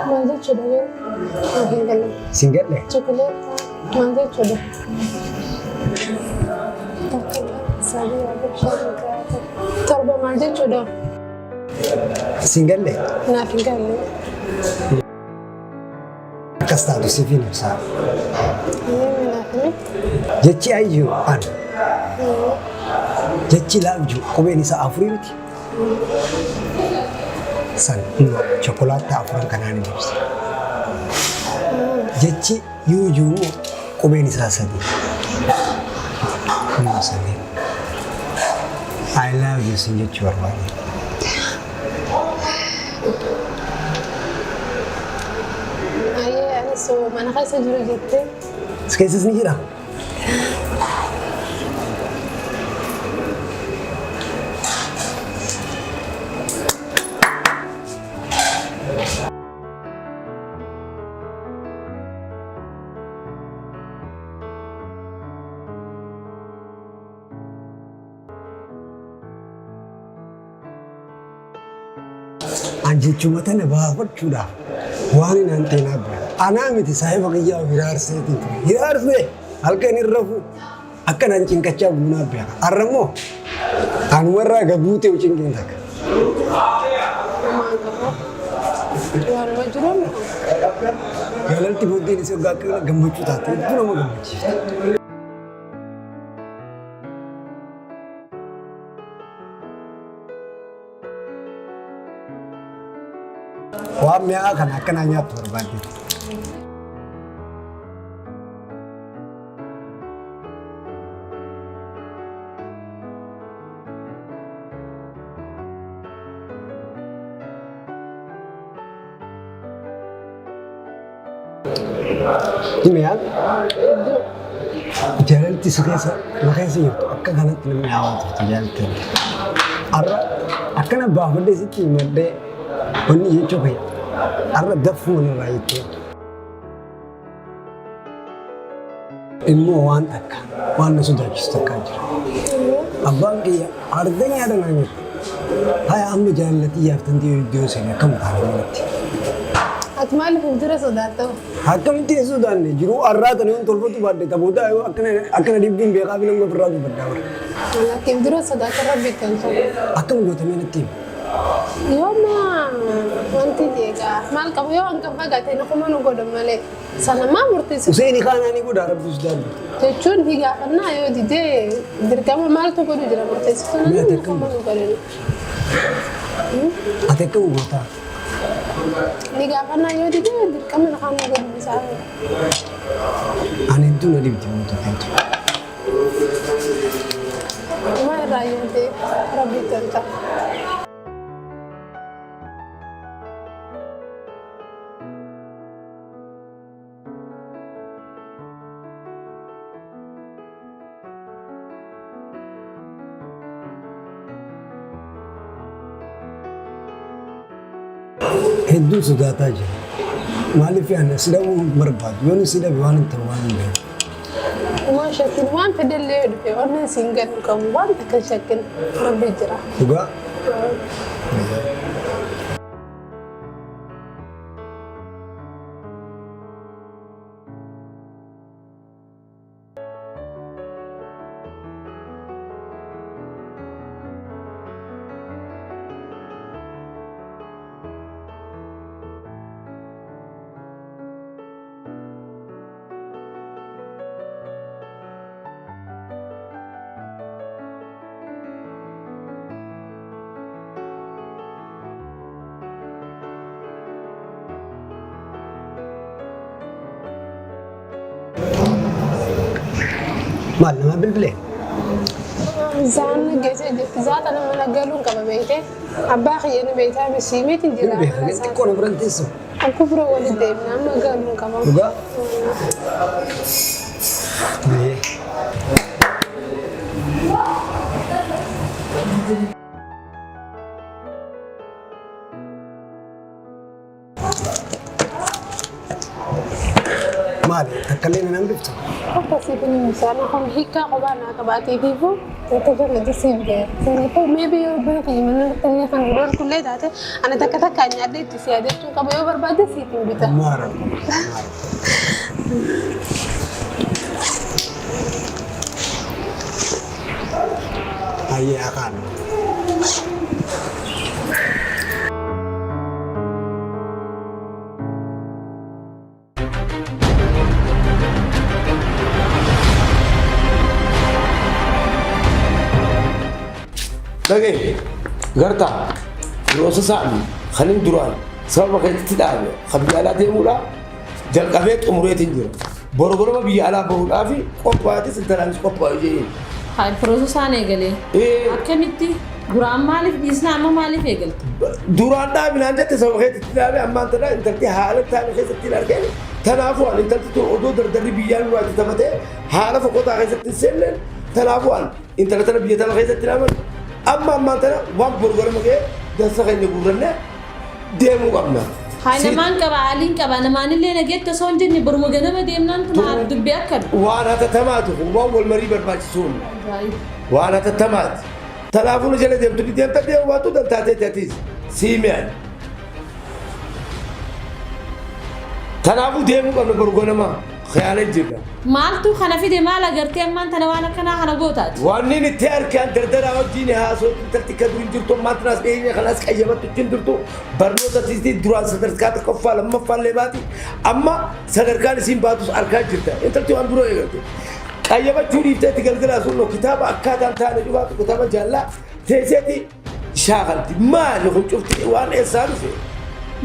Manja coba ya, single le? Coklat, manja coba. Sabi aku coba. Terba manja coba. Single le? Nah, single le. Kasta tu sifin sa. Ini mana ini? Jadi ayu an. Jadi laju, komen isa Afrika. San coklat Afrika kanan ni. Jadi yuju komen isa sadi. Kuma sadi. I love you sinje chuarwani. osoo mana keessa jiru jettee. Keessas ni jira. Anjechuma tana baafachuudhaaf waan hin anteenaa bira. Anaa miti saahiba kiyyaa hiraarseetiin ture. Hiraarsee halkan hin rafu akkanaan cinkachaa buunaa bira. Arramoo anumarraa gabuutee cinqeen takka. Waanuma jiruun Jaalalti booddeen isa waggaa gammachuu taate hedduu nama gammachiifte. Waan mi'aa kana akkanaa nyaattu barbaadde. Mi'aan jaalalti si keessa jirtu akka kanatti namni hawaasa turte jaalalti. Har'a akkana baafadhee sitti himadhee wanni jechuu fayya. Har'a daffuu walirraa jettee. Immoo waan takka waan na sodaachisu takkaa jira. Abbaan kiyya arga nyaata naa nyaatte. Haya amma jaalaltii yaaftantii iddoo seenaa akkam taane malatti. ati maaliif fuuldura sodaatta'u? Akkamitti hin sodaanne jiru har'aa tan yoon tolfatu baadde taphoota akkana dhibbiin beekaa fi nama ofirraa dubbaddaa bara. Akkiif dura sodaata rabbi kan ta'u. Akkam gootamee natti hima. Yooma wanti jeegaa maal qaba yoo hanqaf fagaate nakuma nu godhan malee sana maa murteessu? Useenii kaanaanii godhaa rabbi sodaaddu. Jechuun higaafannaa yoo didee dirqama maaltu godhu jira murteessitu namni nakuma nu godhan. Ati akkam gootaa? Higaafannaa yoo didee dirqama nakuma nu godhu isaa. Ani hedduu na dibdi muutu kentu. Maal irraa yoo ta'e rabbi kan ta'u. Hedduu sodaataa jira. Maaliif yaadna sidhamuu barbaadu yoon sidhame waan hin ta'u waan hin beeku. Waan shakkin waan fedallee dhufe onneen siin gadu qabu waan takka shakkin rabbi jira. Dhugaa? Maal nama bilbilee? Zaan geessee jirti zaata nama naggaluun qaba beekte abbaa kiyyaanii beektaa misiimiitiin jira. Bilbilee xiqqoo na biran teessu. Akka bira walitti deemnee amma naggaluun qaba. Dhugaa? Maali? Takkalee na nama biftu? Akkasii kun misaana kun hiikaa qophaa naa qabaatee fiifu tokko jala jisiif ga'e. Saniifuu meebii yoo bira kiyya mana dhaqanii kan gurguraan kullee taate ana takka takkaan nyaadhee itti si yaadachuu qaba yoo barbaadde siitiin bita. Maara. Ayyee akaan. Dhagee gartaa yeroo sa'aatii khaliin duraan sababa keessatti dhaabe kan biyya alaa deemuudhaaf jalqabee xumureetiin jira. Borogoroma biyya alaa bahuudhaaf qophaatis intalaanis qophaa'u jedheen. Hayi piroosesaan eegalee. Akkamitti? duraan maaliif dhiisna amma maaliif eegalte? duraan dhaabinaan jette sababa keetti dhaabe ammaan tana intalti haala taa'e keessatti hin argine tanaafu waan intalti tun odoo dardarri biyyaan nurraa taphate haala foqotaa keessatti hin seenne tanaafu waan intala tana biyya tana keessatti dhaaban amma ammaan tana waan borgorama ga'e dansa keenya guurranne deemuu qabna. Hai namaan qaba aliin qaba namaanillee nageetti osoo hin jenne boruma ganama deemnaan tun dubbii akkami. Waan hatattamaatu waan wal marii barbaachisuun waan hatattamaati. Tanaafuun jala deemtu deemta deemu waatu dantaatee taatiis siimeen. Tanaafuu deemuu qabna borgonama khiyaala jirra. Maaltu kana fide maal agartee ammaan tana waan akkanaa kana gootaati. Waan inni itti harkaan dardaraa wajjin haasoo intalti ka durin jirtu maatinaas dhiyeenya kanaas qayyamattu ittiin jirtu barnoota tiistii duraan sadarkaa tokkoffaa lammaffaallee baati amma sadarkaan isiin baatus argaa jirta intalti waan duroo eegalte. Qayyabachuu dhiifteetti galgalaa sun kitaaba akkaataan taa'anii dhufaatu kitaaba jaallaa teesseetti shaakalti maali kun cufti waan eessaa dhufe.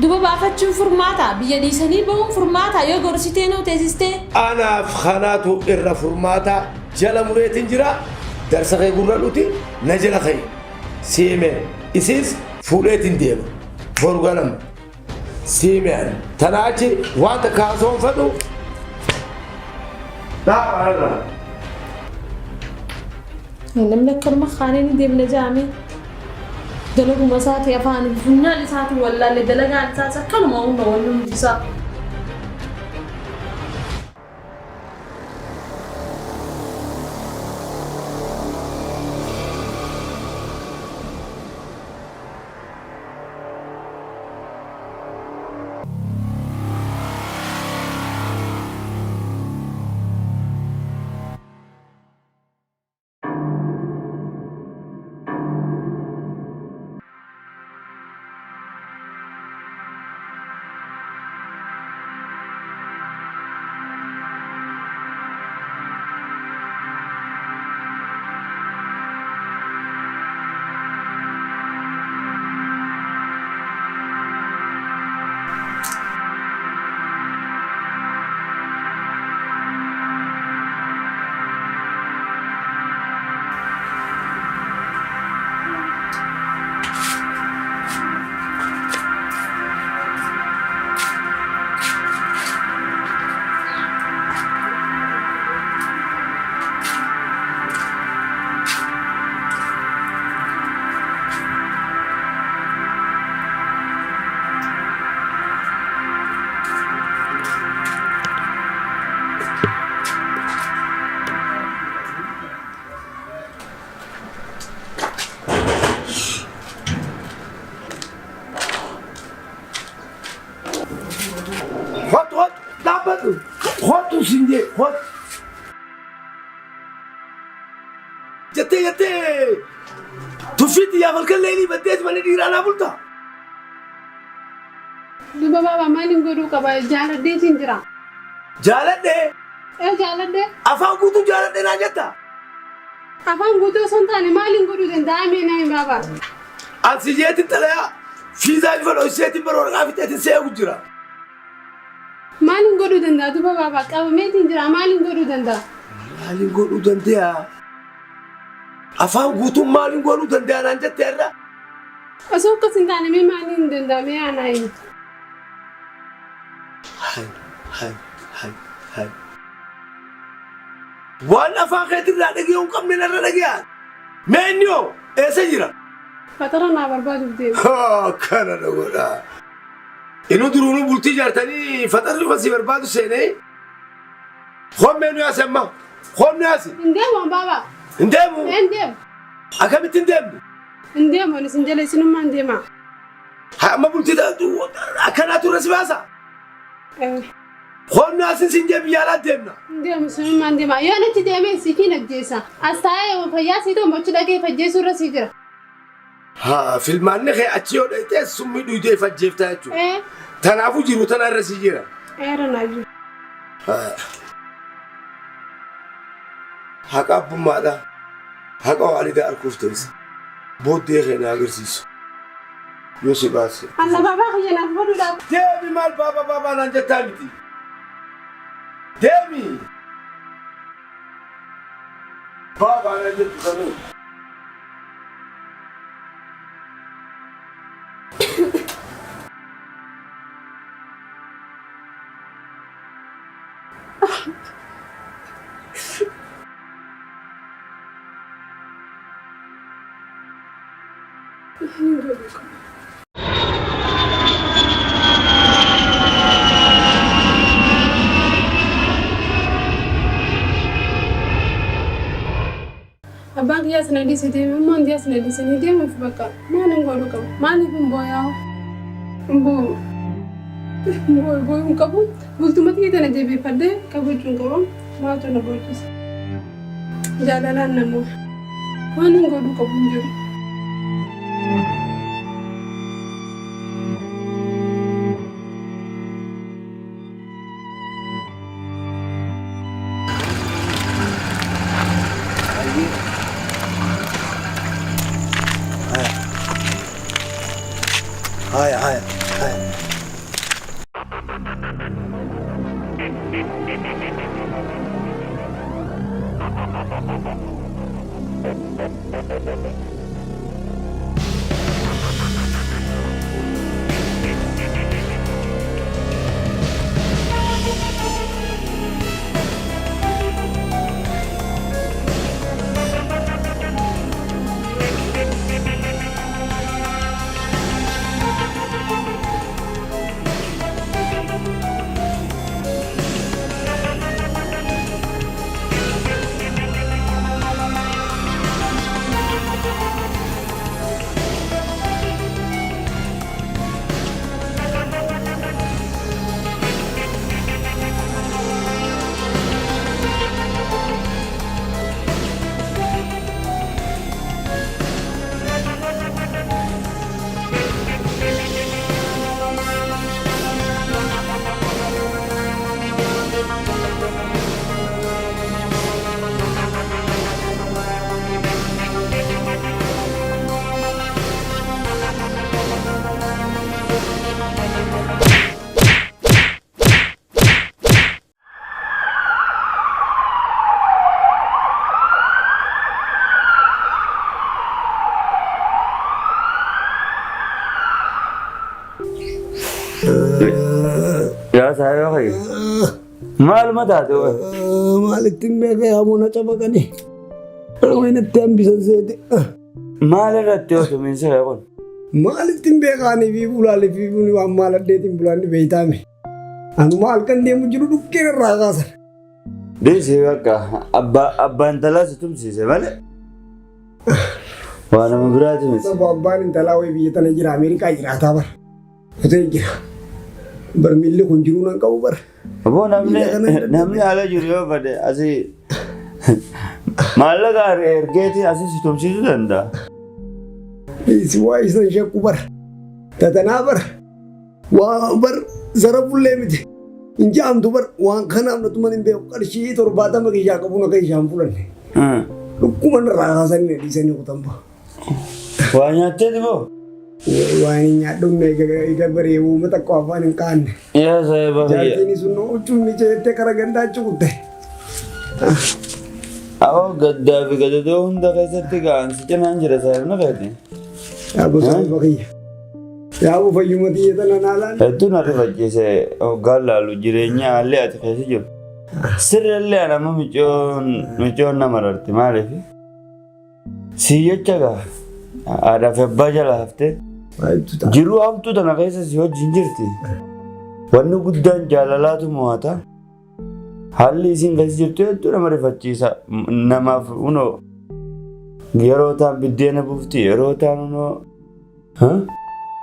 Duba baafachuun furmaata biyya dhiisanii bahuun furmaata yoo gorsitee noo teessistee. Anaaf kanaatu irra furmaata jala mureetiin jira darsa kee gurra dhuti na jala kee siimee isiis fuudheetiin deema borganama siimeen tanaachi wanta kaasoon fadhu dhaabaa. Namni akkanuma kaaniin deemne jaamee dalaguma isaati afaan funyaan isaati wallaalle dalagaan isaas akkanuma humna wannumti isaa. Hotu sinje hot. Jate tufiti ya falkan leeni baddeet mani dhiiraan bulta. Duba baba maaliin godhuu qaba jaaladheetiin jira. Jaaladhe? Jaaladhe. Afaan guutuu jaaladhe naa jetta? Afaan guutuu osoo hin taane maaliin godhuu danda'a meenaa baba? Ansi jeetiin xalayaa fiizaa ifa dho'iseetiin baroora qaafiteetiin see'u jira. Maaliin godhuu danda'a duba baba qabameetiin jira maaliin godhuu danda'a? Maaliin godhuu danda'a? Afaan guutuun maaliin godhuu danda'a naan jettee irra? Osoo akkas hin taane mee maaliin danda'a mee aanaa hin? Hai. Waan afaan keetirraa dhaga'uun qabne narra dhaga'an. Mee inni hoo eessa jira? Fatara naa barbaaduuf deema. Kana dhagoodha. Inu duruunu bultii jaartanii fatarri fasii barbaadu seenee. Hommee nu yaase amma. Homni yaase. Hin deemu baaba. Hin deemu? Hin deemu. Akkamitti hin deemne? Hin deemu anis hin jala isinummaan deema. Amma bultii akkanaatu irra si baasa? Homni yaase sin deemi yaalaa deemna. Hin deemu isinummaan deema. Yoo natti deemee sikiin ajjeesa. As taa'ee fayyaa sii ta'u mochi dhagee fajjeesuu irra sii jira. Filmaanni kee achi yoo dhayitee summii dhuydee fajjeeftaa jechuudha. Tanaafuu jiru tana irra si jira. Eeranaa jiru. Haqa abbummaadha. Haqa waalidaa arguuf ta'isa. Booddee kee na agarsiisu. Yoo si baase. Alla baabaa kiyyaanaaf godhuudhaaf. Deemi maal baabaa naan jettaa miti. Deemi. Baabaa naan jettu sanuu. Abang dia senang di sini, memang dia senang di sini dia membakar. Mana ngadu kamu? Mana pemboyau? Boy kamu, bultu mati kita nak jadi pada kamu cungkau, mana tu nak boleh. Jalanan namu, mana ngadu kamu juri? Hai. Ya saya kaya. Mal mata tu. Mal timbe ke amu na chapaka ni. Kalau ini tem bisa sete. Mal ratio tu min saya kon. Mal timbe ka ni vibu ni wa mal de timbulan ni beita me. Anu mal kan dia mujuru dukke raga sar. Deh saya ka abba antala situm sih vale. Wana magrati mis. Sab abba antala we bi tan jira Amerika jira ta bar. Itu jira. Bermilih kunjuru nang kau bar. Abo namne ala juriyo pada asi malaga ergeti asi situm sih tu anda. Isi wa isan shakku bar. Tatana bar. Wa bar zarabulle miti. Injam tu bar wa kana amna tumanin be karshi tor bata magi jaka puna kai jampulan ne. Lukuman rahasan ne di sini utamba. Wa nyate bo. Wani nyadung ne ga bare u mata ko afanin kan. Ya saya bahaya. Jadi ni sunno ucun ni cete karaganda cute. Awo gaddafi gadado hunda kaisa tiga ansichen anjira saya na kehte. Abu sai bahaya. Ya abu fayumati eta nanalan. Itu na rifajje se galla lu jirenya alle at kaisa jo. Sirrelle ana mijon na mararti malefi. Siyachaga ada febajala hafte. Jiru amtu dana kaisa siyo jinjirti. Wannu guddan jaalalatu mo'ata. Haalli isin kaisa jirtu hedduu nama rifachiisa. Namaaf uno yeroo ta'an biddeena bufti yeroo ta'an uno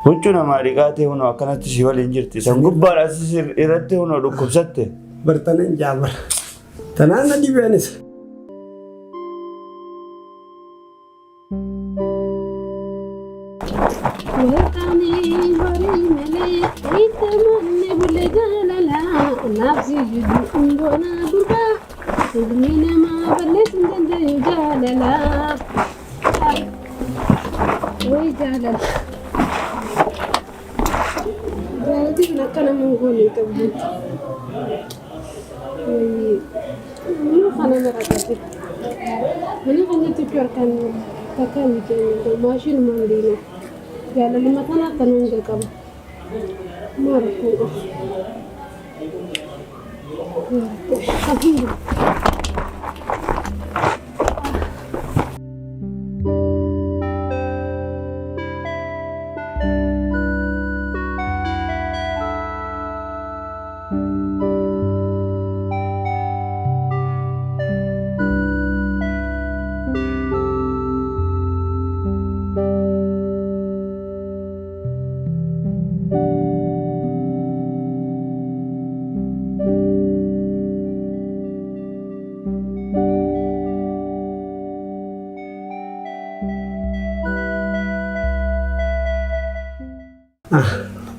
huccuu namaa dhiqaatee uno akkanatti si waliin jirti. San gubbaadhaas irratti uno dhukkubsatte. Bartanan jaabar. Tanaan na dhibeenis. Nafsi judu undona durba, ilmina ma balis ndende jalala. Woi jalala. Jadi nak kena mengguni kabut. Woi, mana kana merata sih? Mana kana tipiarkan kakak ni masih mandi ni. Jalala makana tanung dekam. Marku.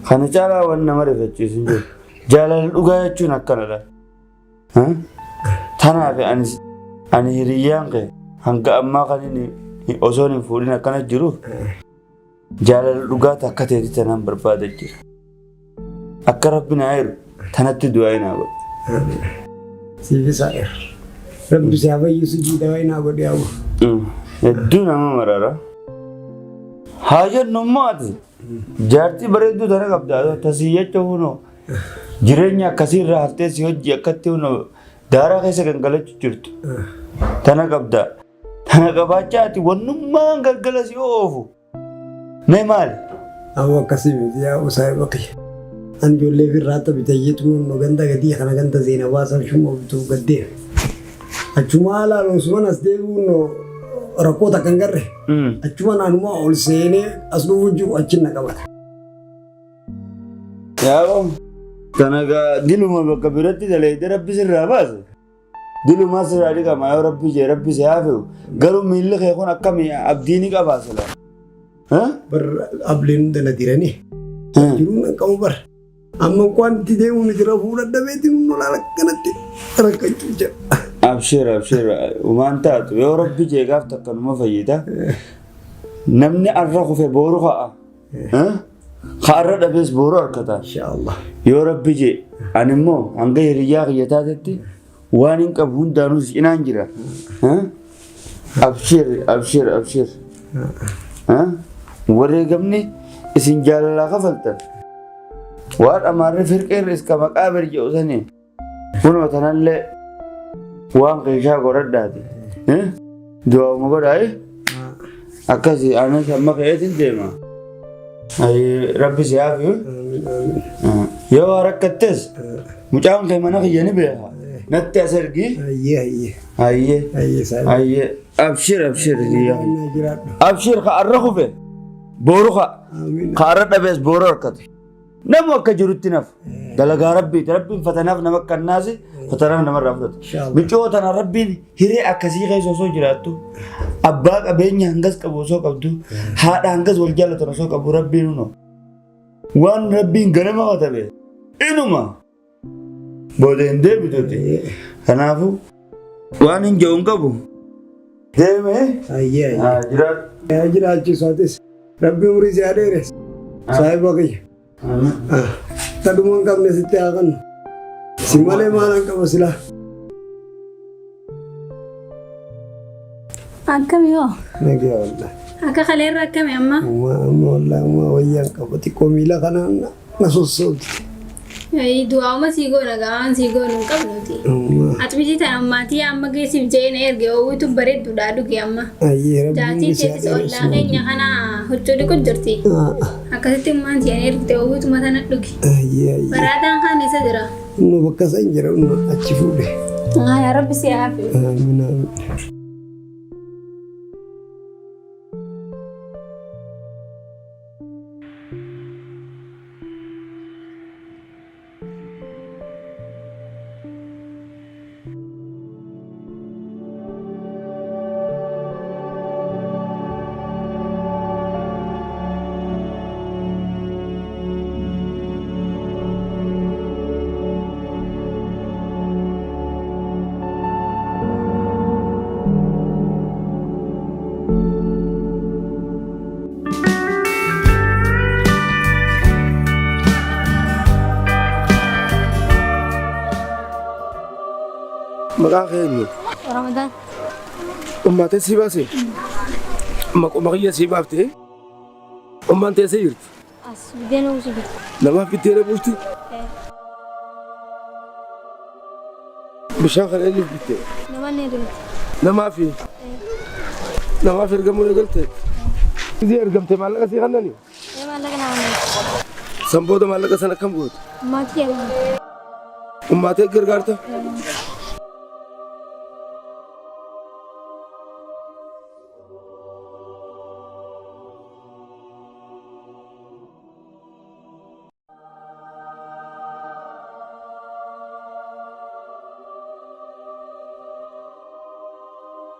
Kana caalaa waan nama rifachiisu hin jiru. Jaalala dhugaa jechuun akkanadha. Tanaaf ani hiriyyaan kee hanga ammaa kan inni osoo hin fuudhin akkana jiruuf jaalala dhugaa akka ta'etti tanaan barbaada jira. Akka rabbi naa jiru tanatti du'aa naa godhe. Siifisaa jira. Rabbi isaa fayyisuu jiidhaa naa godhe yaa'u. Hedduu nama marara. Haa jennu immoo ati. Jaartii bareedduu tana qabdaa tasii jecha hunoo jireenya akkasiirraa haftee si hojii akkatti hunoo daaraa keessa gangalachuu jirtu tana qabdaa tana qabaachaa ati wannummaan galgala si oofu mee maali? Awwa akkasii miti yaa usaayiba kiyya an ijoollee firraata bitayyeetu hunoo ganda gadii kana ganda zeena baasan shummoo bituu gaddee achuma haalaan osuman as deebi'u hunoo rakkoota kan garre achuma naanuma ol seenee as dhufuu jiru achin na qabata. Yaa'u kanaga diluma bakka biratti daleede rabbi sirraa baase diluma sirraa dhiqama yoo rabbi jee rabbi si haafe'u garuu miilli kee kun akkamii abdiini qabaasala. Bar ableen dala diranii jiruun an qabu bar amma kwanti deemu miti rafuu dadhabeetiin nolaan akkanatti rakkachuu jira. Abshir waan taatu yoo rabbi jee gaaf takka numa fayyida namni arra kufe booru ka'a arra dhabees booru harkata yoo rabbi jee ani immoo hanga hiriyyaa kiyya taatetti waan hin qabu hundaanuu cinaan jira. Abshir wareegamni isin jaalalaa kafaltan waan amaarri firqeerri iska maqaa birje usanii kunoo tanallee waan keeshaa godhadhaati. Du'auma godhaayi akkasii anas amma ka'eetiin deema. Rabbi si haafiyu yoo rakkattees mucaan kee mana kiyya ni beeka natti as ergi. Hayyee abshir ka arra kufe booru ka arra dhabees booru harkate namu akka jirutti naf dalagaa rabbiiti rabbiin fatanaaf nama kannaasi fatanaaf namarraa fudhatu. Miccoo tana rabbiin hiree akkasii keessa osoo jiraattu abbaa qabeenya hangas qabu osoo qabdu haadha hangas wal jaallatan osoo qabu rabbiin hunoo waan rabbiin ganama katabe inuma booda hin deebituuti. Kanaafuu waan hin je'uun qabu deemee jiraachiisaatis rabbi umurii si adeeres saahiba kiyya. Tadhumaan qabne sitti haa kannu si malee maalaan qaba silaa. Akkami hoo? Nagee wallah. Akka kaleerra akkami amma? Wallah wayyaan qaba xiqqoo miila kanaan na sossooti. Du'auma sii goona gaawaan sii goonu hin qabnuti. Ati bisi tan ammaatii amma geessiif jee na erge oowwitu bareedduudha dhuge amma. Jaatii teessis ollaa keenya kana huccuu dhiqu jirti. Akkasitti ummaan si'an ergite oowwitu matana dhuge. Baraataan kaan isa jira. Nu bakka san jira achi fuudhe. Yaa rabbi si haafi. Amiin. Maqaan keenya Ramadan. ummaatee sii baase maquma kiyya sii baaftee ummaan teessee jirti. As biddeena buusu jirti. Namaaf biddeena buusti. بشان خليني في بيتي نما نيرت ما في رقموني قلت زي رقمتي معلقة سي غنني ايه ما لك نعمل سنبوده معلقة سنة كم قلت ما تيجي وما تقدر قارته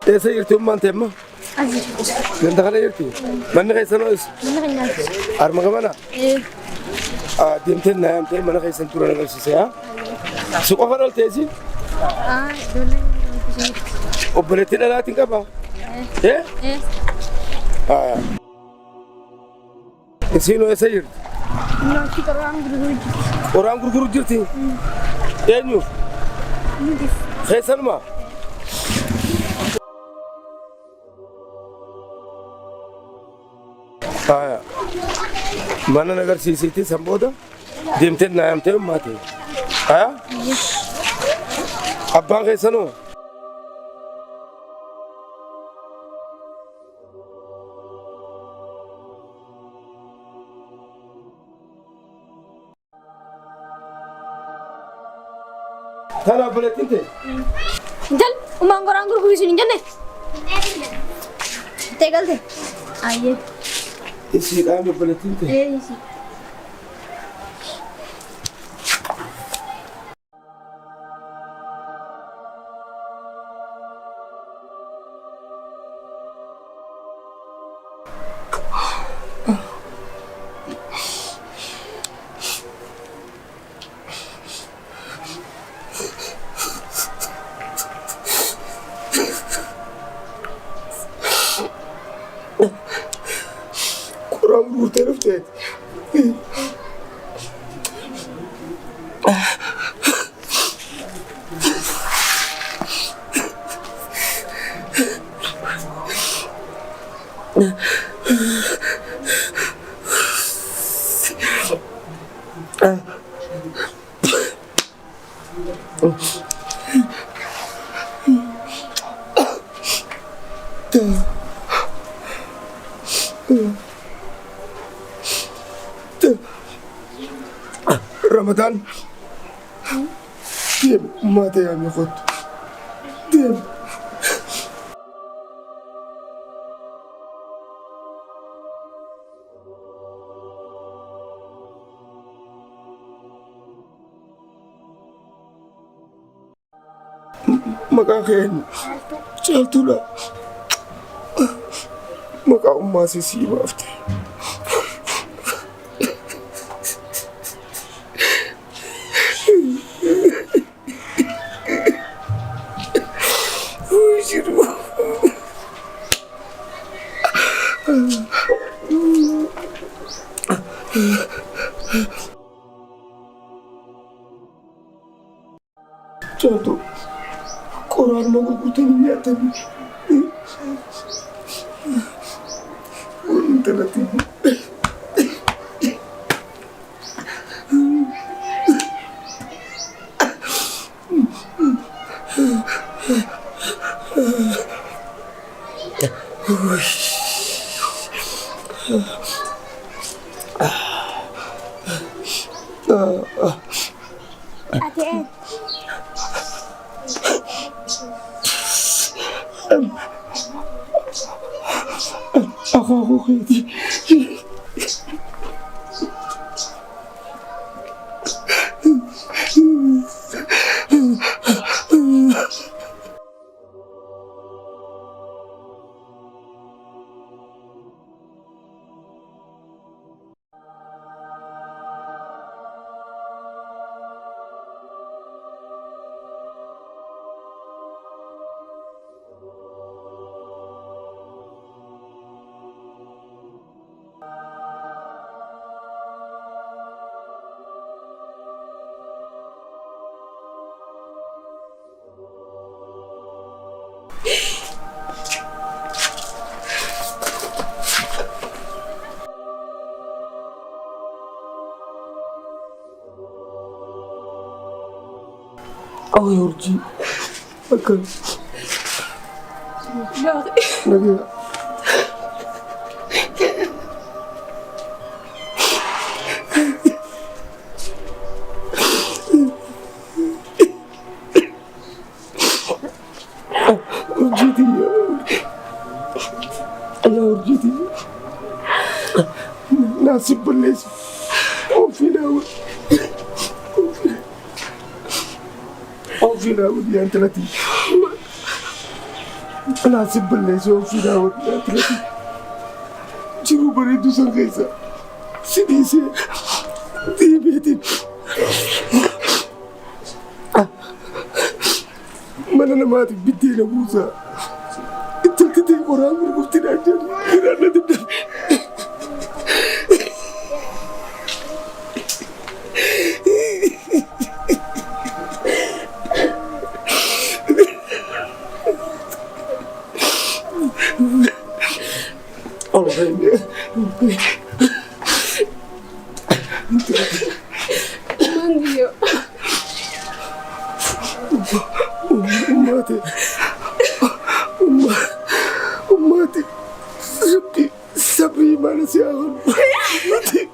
ايه سيرتي أم أنت أما؟ أزيد من دخل يرتي من غير سنوس من غير أرمى كمانا إيه ديمتين نايم تي من غير سنتورا نفسي سيا سوق خلال تيزي دولة وبلتين لا تنكبا إيه إنسينو يا سير لا orang guru jirti enyu khaysan ma aya mana nagar sisiti samboda dimten nayam te mate aya abba khaysano Tana beletin te. Jal, umang orang guru guru sini jane. Tegal te. Aye. Isi kami beletin te. Isi. Kurang guru terus te. رمضان ديم ما تيام يخد ديم مكان خين شالتولا مكان ما سيسي بافتي Jatuh Quran mau kutung niatan untuk nanti Ate aku kiti Oh, Yorji. أكل نبي أرجدي يا أرجدي ناسب بالليس وفي ناود وفي ناود يا أنتلتي ناسب بالليس وفي ناود يا أنتلتي جيرو بريدو سنغيسا سيديسي دي بيتي من أنا ماتي بدينا موسى أنت تدي قرآن ورقبتنا عجل إيرانا تبدأ Mangio. أماتي أماتي صبري ما نسيها أماتي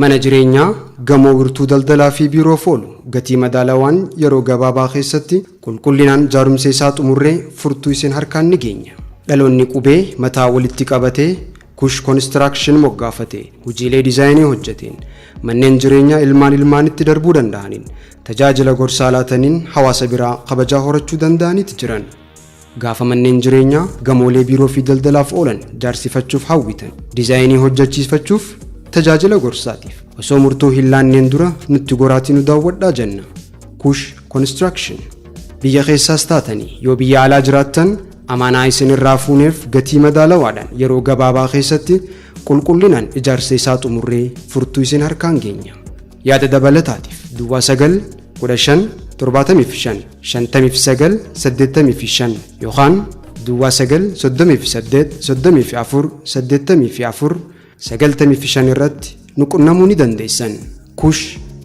Mana jireenyaa gamoo wirtuu daldalaa fi biiroof oolu gatii madaalawaan yeroo gabaabaa keessatti qulqullinaan jaarumsa isaa xumurree furtuu isin harkaan ni geenya. Dhaloonni qubee mataa walitti qabatee kush konistiraakshን moggaafatee hojiilee diizaayinii hojjeteen manneen jireenyaa ilmaanitti darbuu danda'aniin tajaajila gorsaa laataniin hawaasa biraa kabajaa horachuu danda'aniiti jiran. Gaafa manneen jireenyaa gamoolee biiroo fi daldalaaf oolan jaarsifachuuf hawwitan diizaayinii hojjechiifachuuf tajaajila gorsaatiif osoo murtoo hin laanneen dura nutti goraatii nu daawwadhaa jenna. Kush Construction biyya keessaas taatanii yoo biyya alaa jiraattan amaanaa isin irraa fuuneef gatii madaalawaadhaan yeroo gabaabaa keessatti qulqullinaan ijaarsa isaa xumurree furtuu isin harkaan geenya. Yaada dabalataatiif Duwwaa 9 15 75 59 85 yookaan Duwwaa 9 38 34 84 95 irratti nu qunnamuu ni dandeessan. Kush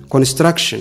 Construction